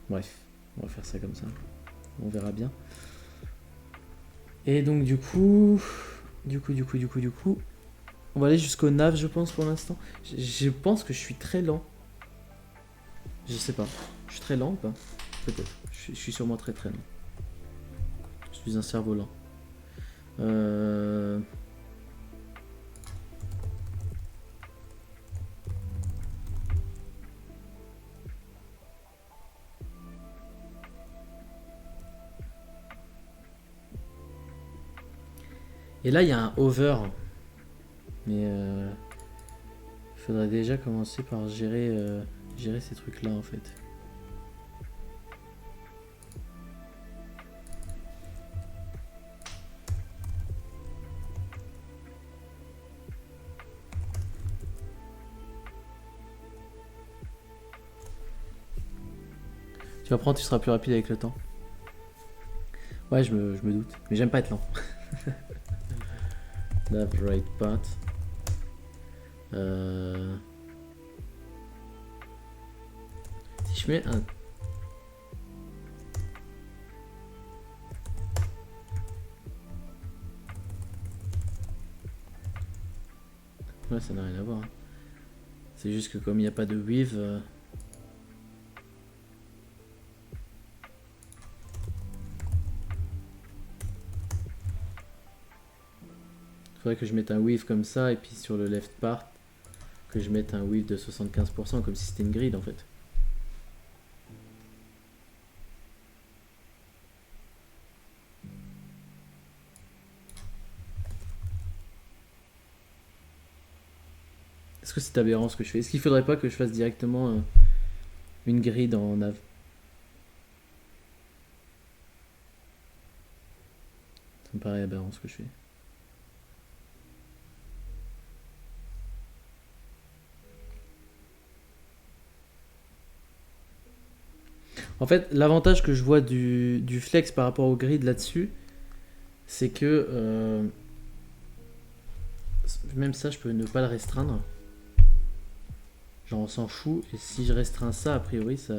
Bref, on va faire ça comme ça. On verra bien. Et donc du coup, on va aller jusqu'au nav, je pense pour l'instant. Je pense que je suis très lent. Je sais pas. Je suis très lent ou pas? Peut-être. Je suis sûrement très très lent. Je suis un cerveau lent. Et là, il y a un over. Mais il faudrait déjà commencer par gérer ces trucs-là en fait. Tu apprends, tu seras plus rapide avec le temps. Ouais, je me doute. Mais j'aime pas être lent. Nav right path. Si je mets un... Ouais, ça n'a rien à voir. C'est juste que comme il n'y a pas de weave... Faudrait que je mette un weave comme ça et puis sur le left part que je mette un weave de 75% comme si c'était une grid en fait. Est-ce que c'est aberrant ce que je fais? Est-ce qu'il faudrait pas que je fasse directement une grid en nav? Ça me paraît aberrant ce que je fais. En fait, l'avantage que je vois du flex par rapport au grid là-dessus, c'est que même ça, je peux ne pas le restreindre. Genre, on s'en fout. Et si je restreins ça, a priori, ça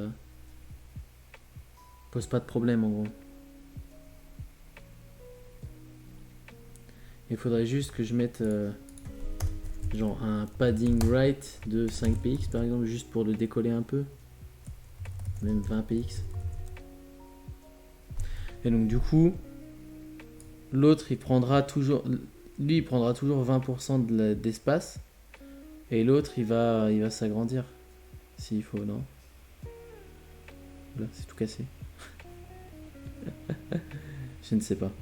pose pas de problème en gros. Il faudrait juste que je mette genre un padding right de 5 px par exemple, juste pour le décoller un peu. Même 20 px. Et donc du coup, l'autre il prendra toujours, lui il prendra toujours 20% d'espace. Et l'autre il va s'agrandir. S'il faut, non? Là, c'est tout cassé. Je ne sais pas.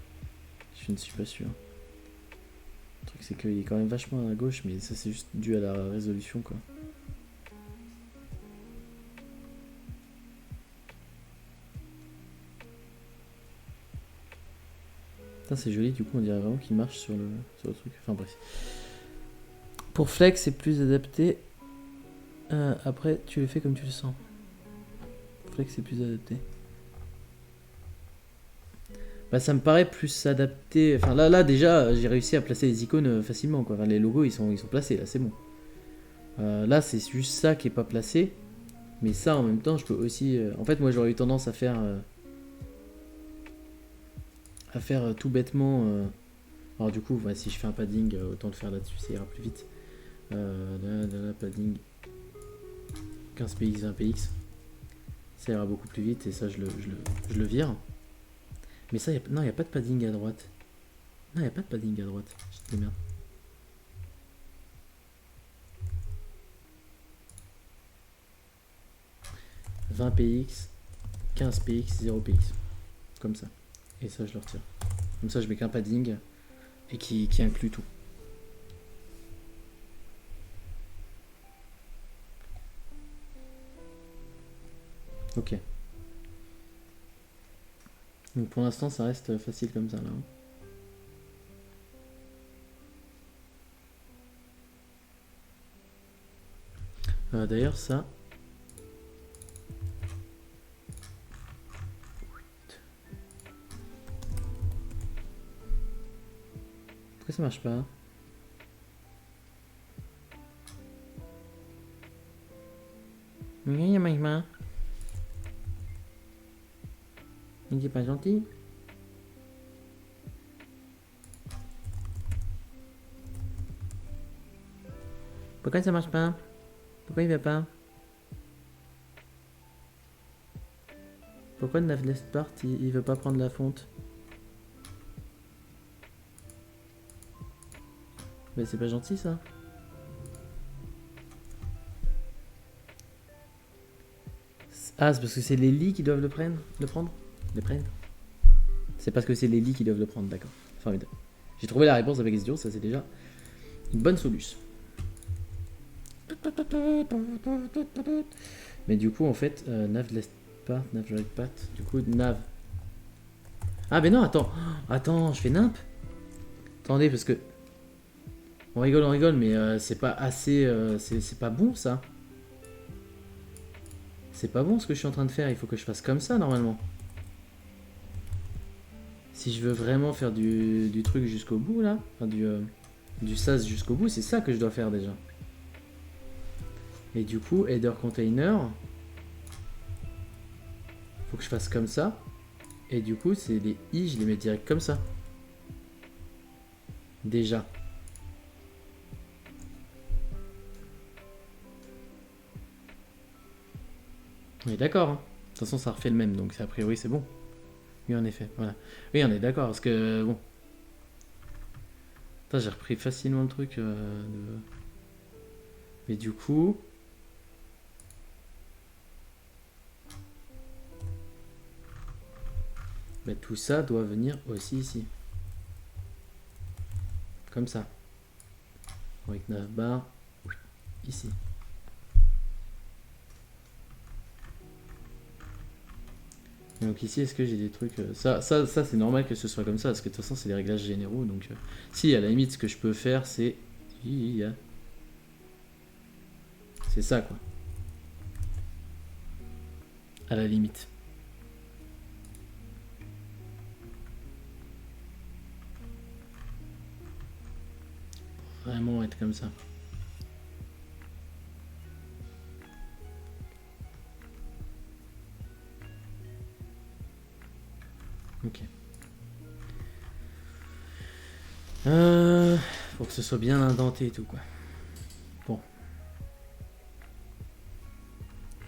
Je ne suis pas sûr. Le truc c'est qu'il est quand même vachement à gauche, mais ça c'est juste dû à la résolution quoi. C'est joli, du coup on dirait vraiment qu'il marche sur le truc. Enfin bref. Pour flex c'est plus adapté. Après tu le fais comme tu le sens. Flex c'est plus adapté. Bah ça me paraît plus adapté. Enfin là déjà j'ai réussi à placer les icônes facilement quoi. Enfin, les logos ils sont placés là, c'est bon. Là c'est juste ça qui est pas placé. Mais ça en même temps je peux aussi... En fait moi j'aurais eu tendance à faire tout bêtement. Alors du coup, si je fais un padding, autant le faire là-dessus, ça ira plus vite. Padding 15 px, 20 px, ça ira beaucoup plus vite et ça je le vire. Mais ça, non, il n'y a pas de padding à droite. Non, il n'y a pas de padding à droite. Je te merde. « 20 px, 15 px, 0 px. » Comme ça. Et ça, je le retire. Comme ça, je mets qu'un padding et qui inclut tout. Ok. Donc pour l'instant, ça reste facile comme ça là. D'ailleurs, ça. Pourquoi ça marche pas? Il est pas gentil. Pourquoi ça marche pas? Pourquoi il va pas? Pourquoi le left part il veut pas prendre la fonte? Mais c'est pas gentil ça. Ah, c'est parce que c'est les lits qui doivent le prendre? C'est parce que c'est les lits qui doivent le prendre, d'accord. Formidable. J'ai trouvé la réponse avec SDO, ça c'est déjà une bonne solution. Mais du coup, en fait, nav left path, nav right path, du coup, nav. Ah, mais non, attends, je fais nimp. Attendez, parce que. On rigole, mais c'est pas assez. C'est pas bon ça. C'est pas bon ce que je suis en train de faire, il faut que je fasse comme ça normalement. Si je veux vraiment faire du truc jusqu'au bout là, enfin du SaaS jusqu'au bout, c'est ça que je dois faire déjà. Et du coup, header container, faut que je fasse comme ça. Et du coup, c'est les i, je les mets direct comme ça. Déjà. On est d'accord, hein. De toute façon, ça refait le même, donc a priori c'est bon. Oui, en effet, voilà. Oui, on est d'accord, parce que bon. Putain, j'ai repris facilement le truc. Mais du coup. Bah, tout ça doit venir aussi ici. Comme ça. Avec 9 barres. Ici. Donc ici, est-ce que j'ai des trucs... Ça c'est normal que ce soit comme ça, parce que de toute façon, c'est des réglages généraux. Donc, si, à la limite, ce que je peux faire, c'est... C'est ça, quoi. À la limite. Vraiment être comme ça. Ok. Faut que ce soit bien indenté et tout, quoi. Bon.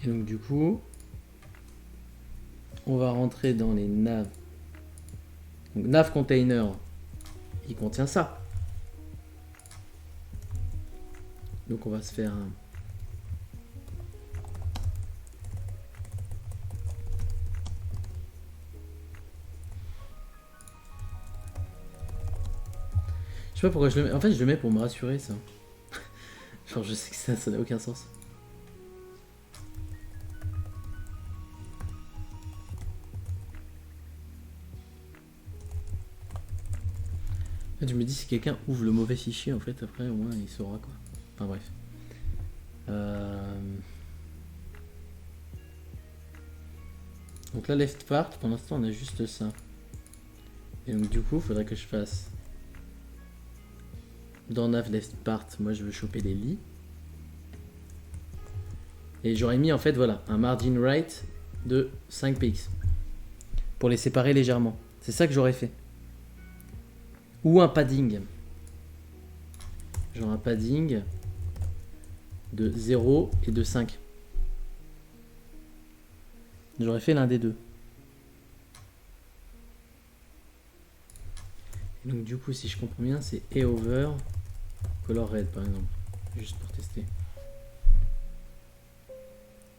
Et donc du coup, on va rentrer dans les nav. Donc nav container, il contient ça. Donc on va se faire un... Je sais pas pourquoi je le mets. En fait, je le mets pour me rassurer, ça. Genre, je sais que ça n'a aucun sens. En fait, je me dis, si quelqu'un ouvre le mauvais fichier, en fait, après, au moins, il saura, quoi. Enfin, bref. Donc là, left part, pour l'instant, on a juste ça. Et donc, du coup, il faudrait que je fasse... Dans nav left part, moi, je veux choper les lits. Et j'aurais mis, en fait, voilà, un margin right de 5 px. Pour les séparer légèrement. C'est ça que j'aurais fait. Ou un padding. Genre un padding de 0 et de 5. J'aurais fait l'un des deux. Et donc du coup, si je comprends bien, c'est et over color red par exemple. Juste pour tester.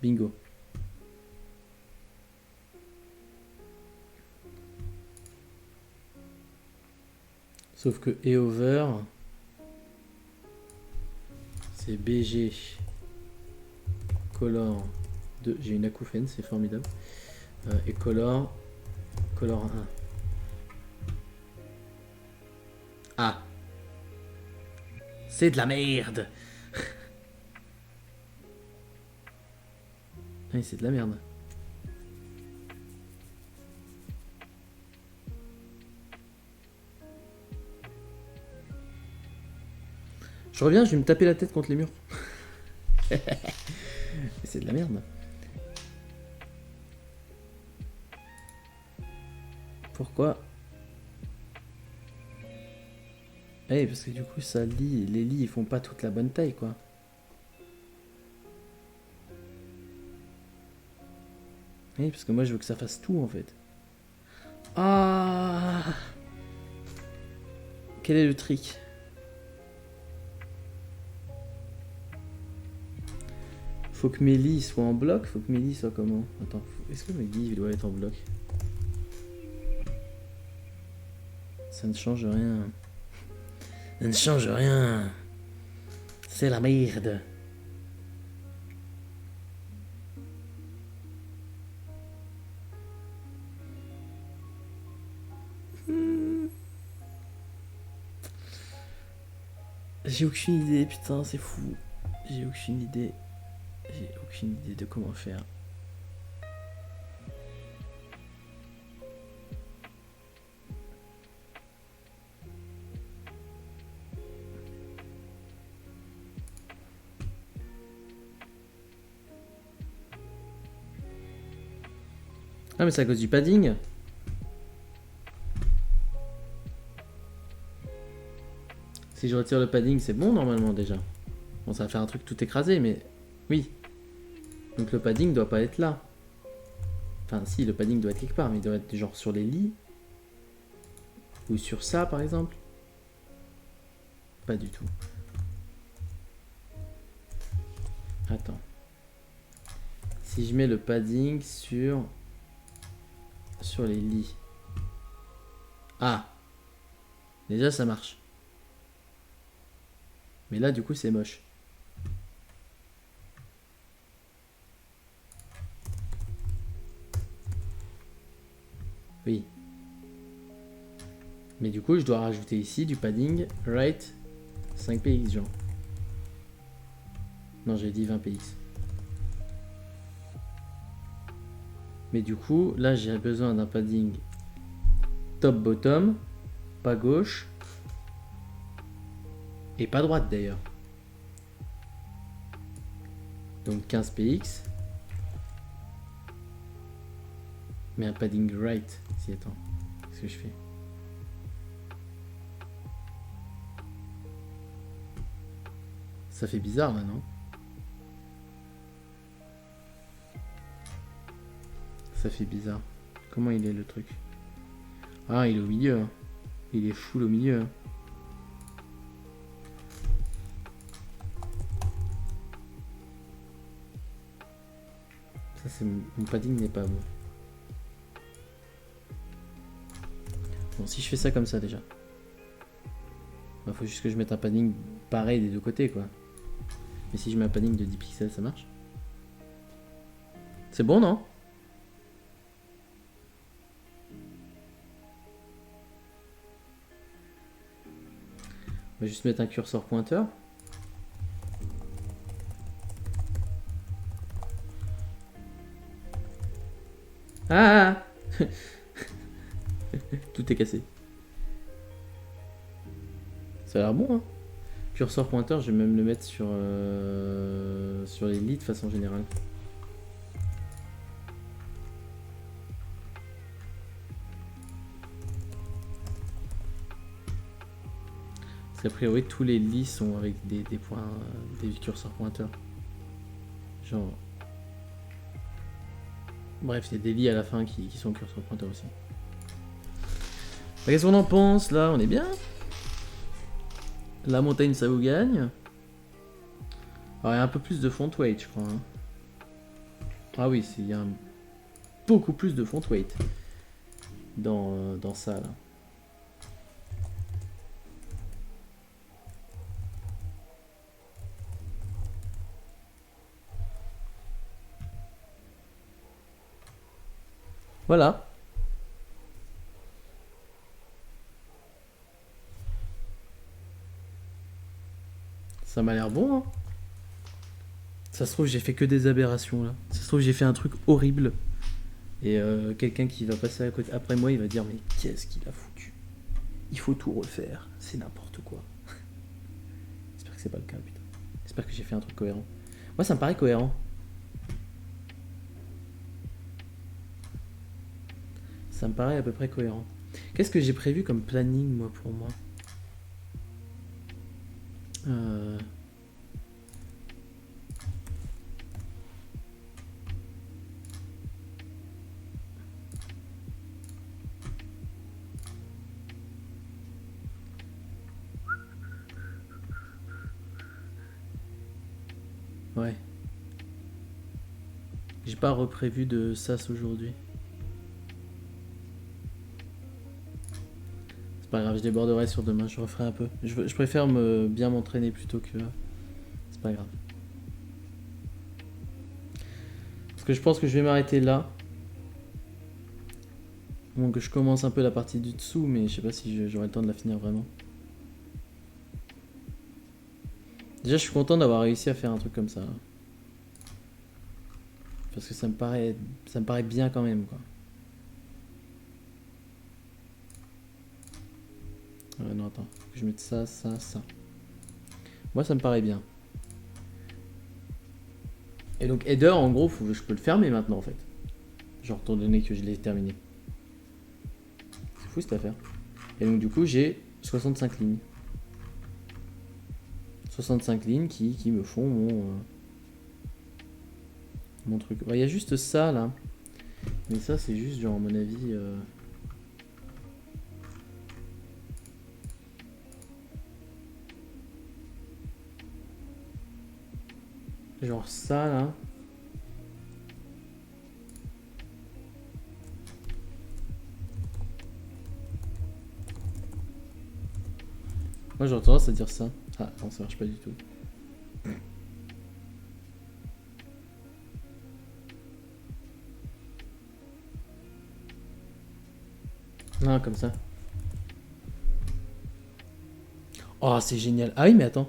Bingo. Sauf que et over, c'est BG color 2. J'ai une acouphène, c'est formidable. Et color 1. Ah, c'est de la merde. Oui, c'est de la merde. Je reviens, je vais me taper la tête contre les murs. C'est de la merde. Pourquoi? Eh, parce que du coup, ça lit. Les lits, ils font pas toute la bonne taille, quoi. Oui, parce que moi, je veux que ça fasse tout, en fait. Ah! Quel est le trick? Faut que mes lits soient en bloc. Faut que mes lits soient comment? Attends, est-ce que mes lits doivent être en bloc? Ça ne change rien. Ça ne change rien. C'est la merde. J'ai aucune idée, putain, c'est fou. J'ai aucune idée. J'ai aucune idée de comment faire. Ah mais c'est à cause du padding. Si je retire le padding, c'est bon normalement déjà. Bon, ça va faire un truc tout écrasé, mais oui. Donc le padding doit pas être là. Enfin si, le padding doit être quelque part, mais il doit être genre sur les lits. Ou sur ça par exemple. Pas du tout. Attends. Si je mets le padding sur les lits. Ah. Déjà ça marche. Mais là du coup c'est moche. Oui. Mais du coup je dois rajouter ici du padding right 5 px genre. Non j'ai dit 20 px. Mais du coup là j'ai besoin d'un padding top bottom, pas gauche et pas droite d'ailleurs. Donc 15 px. Mais un padding right. Si attends, qu'est-ce que je fais? Ça fait bizarre là, non? Ça fait bizarre. Comment il est le truc? Ah, il est au milieu. Hein. Il est full au milieu. Hein. Ça, c'est mon padding n'est pas bon. Bon, si je fais ça comme ça déjà. Bah, faut juste que je mette un padding pareil des deux côtés, quoi. Mais si je mets un padding de 10 pixels, ça marche? C'est bon, non? On va juste mettre un curseur pointeur. Ah! Tout est cassé. Ça a l'air bon, hein? Curseur pointeur, je vais même le mettre sur les lits de façon générale. Parce qu'a priori, tous les lits sont avec des points, des curseurs pointeurs. Genre. Bref, il y a des lits à la fin qui sont curseur pointeur aussi. Qu'est-ce qu'on en pense là? On est bien? La montagne, ça vous gagne. Alors, il y a un peu plus de font weight, je crois. Hein. Ah oui, il y a beaucoup plus de font weight dans ça là. Voilà. Ça m'a l'air bon, hein. Ça se trouve, j'ai fait que des aberrations, là. Ça se trouve, j'ai fait un truc horrible. Et quelqu'un qui va passer à côté après moi, il va dire, mais qu'est-ce qu'il a foutu? Il faut tout refaire. C'est n'importe quoi. J'espère que c'est pas le cas, putain. J'espère que j'ai fait un truc cohérent. Moi, ça me paraît cohérent. Ça me paraît à peu près cohérent. Qu'est-ce que j'ai prévu comme planning, moi, pour moi? Ouais. J'ai pas reprévu de sas aujourd'hui. C'est pas grave, je déborderai sur demain, je referai un peu. Je préfère bien m'entraîner plutôt que... C'est pas grave. Parce que je pense que je vais m'arrêter là. Donc je commence un peu la partie du dessous, mais je sais pas si j'aurai le temps de la finir vraiment. Déjà, je suis content d'avoir réussi à faire un truc comme ça. Parce que ça me paraît bien quand même, quoi. Non, attends. Faut que je mette ça, ça, ça. Moi, ça me paraît bien. Et donc, header, en gros, je peux le fermer maintenant, en fait. Genre, étant donné que je l'ai terminé. C'est fou cette affaire. Et donc, du coup, j'ai 65 lignes. 65 lignes qui me font mon truc. Il y a juste ça là. Mais ça, c'est juste, genre, à mon avis. Genre ça là. Moi j'aurais tendance à dire ça. Ah non, ça marche pas du tout. Non, comme ça. Oh, c'est génial. Ah oui, mais attends.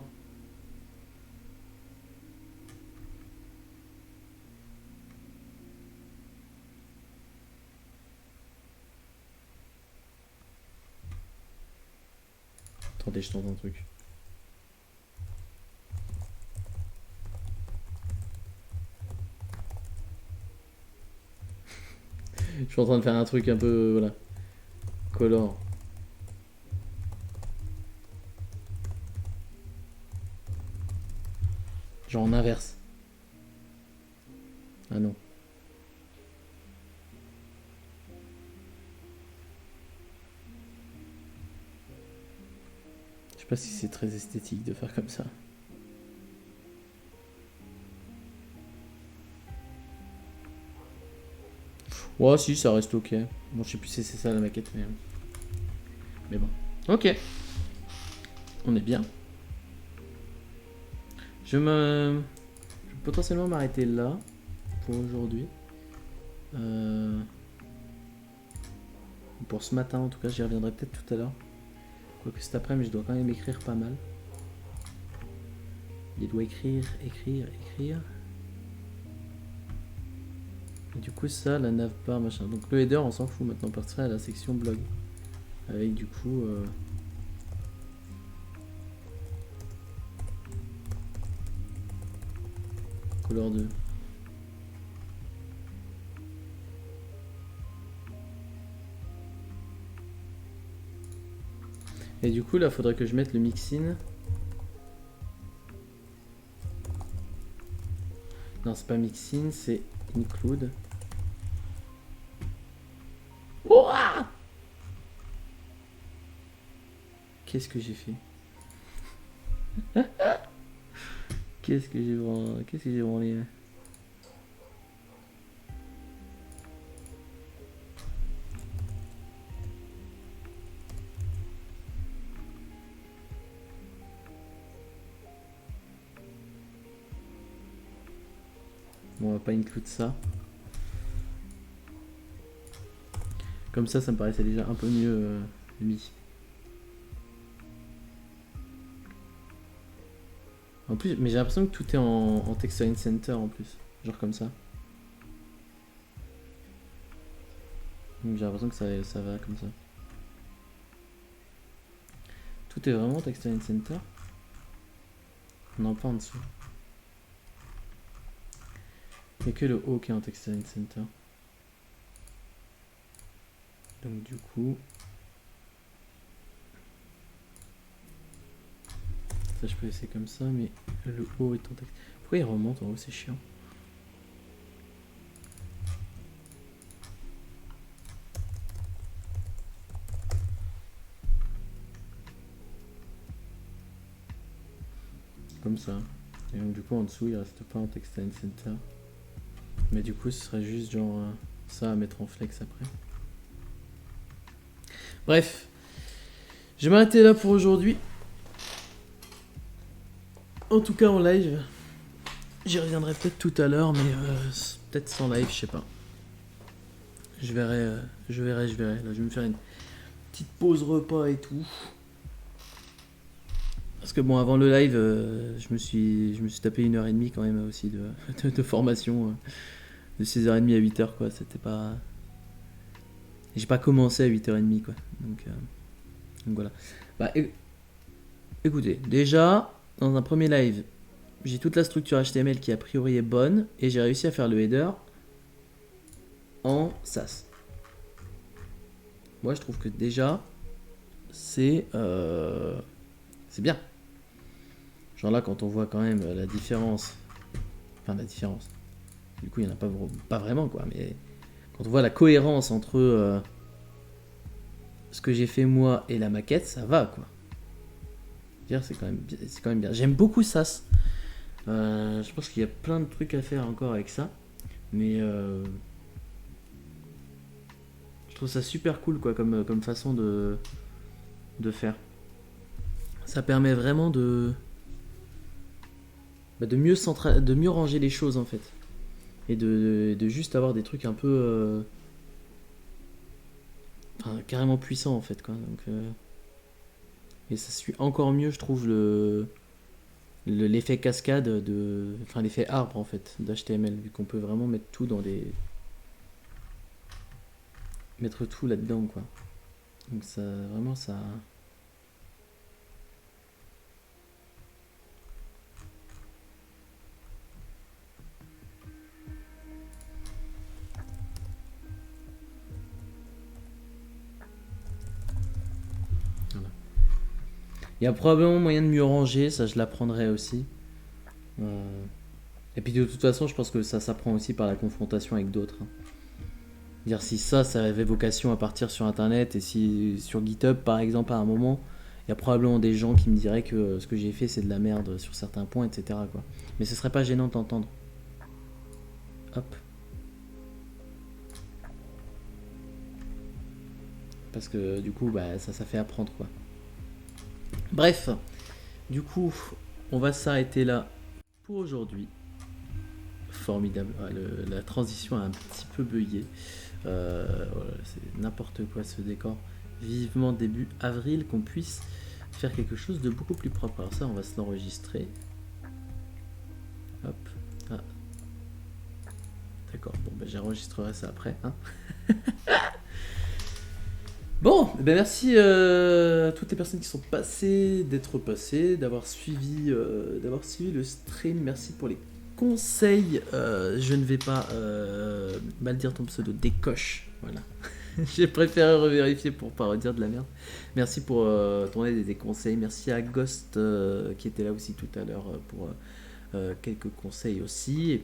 Attendez, je tente un truc. Je suis en train de faire un truc un peu, voilà, color. Genre en inverse. Ah non. Je sais pas si c'est très esthétique de faire comme ça. Ouais, si, ça reste ok. Bon, je sais plus si c'est ça la maquette, mais bon. Ok. On est bien. Je vais potentiellement m'arrêter là pour aujourd'hui. Pour ce matin, en tout cas, j'y reviendrai peut-être tout à l'heure. Quoique cet après-midi, je dois quand même écrire pas mal. Il doit écrire. Et du coup, ça, la navbar, machin. Donc le header, on s'en fout maintenant, on partirait à la section blog. Avec du coup. Color 2. Et du coup, là, faudrait que je mette le mix-in. Non, c'est pas mix-in, c'est include. Ouah! Qu'est-ce que j'ai fait? Qu'est-ce que j'ai branlé là? Bon, on va pas include ça. Comme ça me paraissait déjà un peu mieux mis. En plus, mais j'ai l'impression que tout est en Texture Center en plus. Genre comme ça. Donc j'ai l'impression que ça va comme ça. Tout est vraiment Texture Center. Non, pas en dessous. Il n'y a que le haut qui est en Texture Center. Donc du coup... Ça je peux laisser comme ça, mais le haut est en texture. Pourquoi il remonte en haut? C'est chiant. Comme ça. Et donc du coup en dessous il reste pas en Texture Center. Mais du coup ce serait juste genre ça à mettre en flex après. Bref. Je vais m'arrêter là pour aujourd'hui. En tout cas en live. J'y reviendrai peut-être tout à l'heure, mais peut-être sans live, je sais pas. Je verrai. Là je vais me faire une petite pause repas et tout. Parce que bon, avant le live, je me suis tapé 1h30 quand même aussi de formation. De 6h30 à 8h quoi. C'était pas... J'ai pas commencé à 8h30 quoi. Donc voilà. Bah écoutez, déjà, dans un premier live, j'ai toute la structure HTML qui a priori est bonne. Et j'ai réussi à faire le header. en SaaS. Moi, je trouve que déjà, c'est bien. Genre là, quand on voit quand même la différence, du coup, il n'y en a pas vraiment, quoi, mais quand on voit la cohérence entre ce que j'ai fait moi et la maquette, ça va, quoi. C'est quand même bien. J'aime beaucoup SaaS. Je pense qu'il y a plein de trucs à faire encore avec ça, mais je trouve ça super cool, quoi, comme façon de faire. Ça permet vraiment de mieux ranger les choses, en fait, et de juste avoir des trucs un peu carrément puissants, en fait, quoi. Donc et ça suit encore mieux, je trouve, l'effet cascade l'effet arbre, en fait, d'HTML, vu qu'on peut vraiment mettre tout mettre tout là-dedans, quoi. Donc ça, vraiment, ça... Voilà. Il y a probablement moyen de mieux ranger, ça je l'apprendrai aussi. Et puis de toute façon, je pense que ça s'apprend aussi par la confrontation avec d'autres, hein. Dire si ça avait vocation à partir sur internet, et si sur GitHub par exemple à un moment, il y a probablement des gens qui me diraient que ce que j'ai fait c'est de la merde sur certains points, etc., quoi. Mais ce serait pas gênant d'entendre. Hop. Parce que du coup, bah, ça fait apprendre, quoi. Bref, du coup, on va s'arrêter là pour aujourd'hui. Formidable. La transition a un petit peu bugué. Voilà, c'est n'importe quoi ce décor. Vivement début avril qu'on puisse faire quelque chose de beaucoup plus propre. Alors ça, on va se l'enregistrer. Hop. Ah. D'accord. Bon, ben j'enregistrerai ça après, hein. Bon, ben merci à toutes les personnes qui sont passées, d'être passées, d'avoir suivi le stream. Merci pour les conseils. Je ne vais pas mal dire ton pseudo, Décoche. Voilà. J'ai préféré revérifier pour pas redire de la merde. Merci pour ton aide et tes conseils. Merci à Ghost qui était là aussi tout à l'heure pour quelques conseils aussi. Et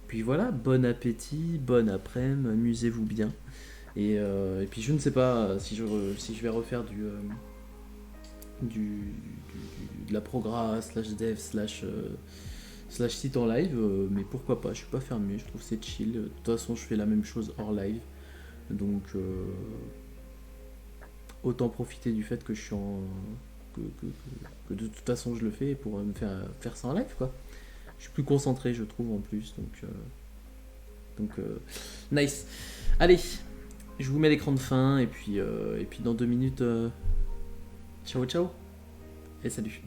puis voilà, bon appétit, bon après-midi, amusez-vous bien. Et puis je ne sais pas si je vais refaire de la progra /dev /slash site en live, mais pourquoi pas, je suis pas fermé, je trouve c'est chill. De toute façon, je fais la même chose hors live, donc autant profiter du fait que je suis que de toute façon je le fais pour me faire ça en live, quoi. Je suis plus concentré, je trouve, en plus, donc nice. Allez, je vous mets l'écran de fin et puis dans 2 minutes, ciao ciao et salut.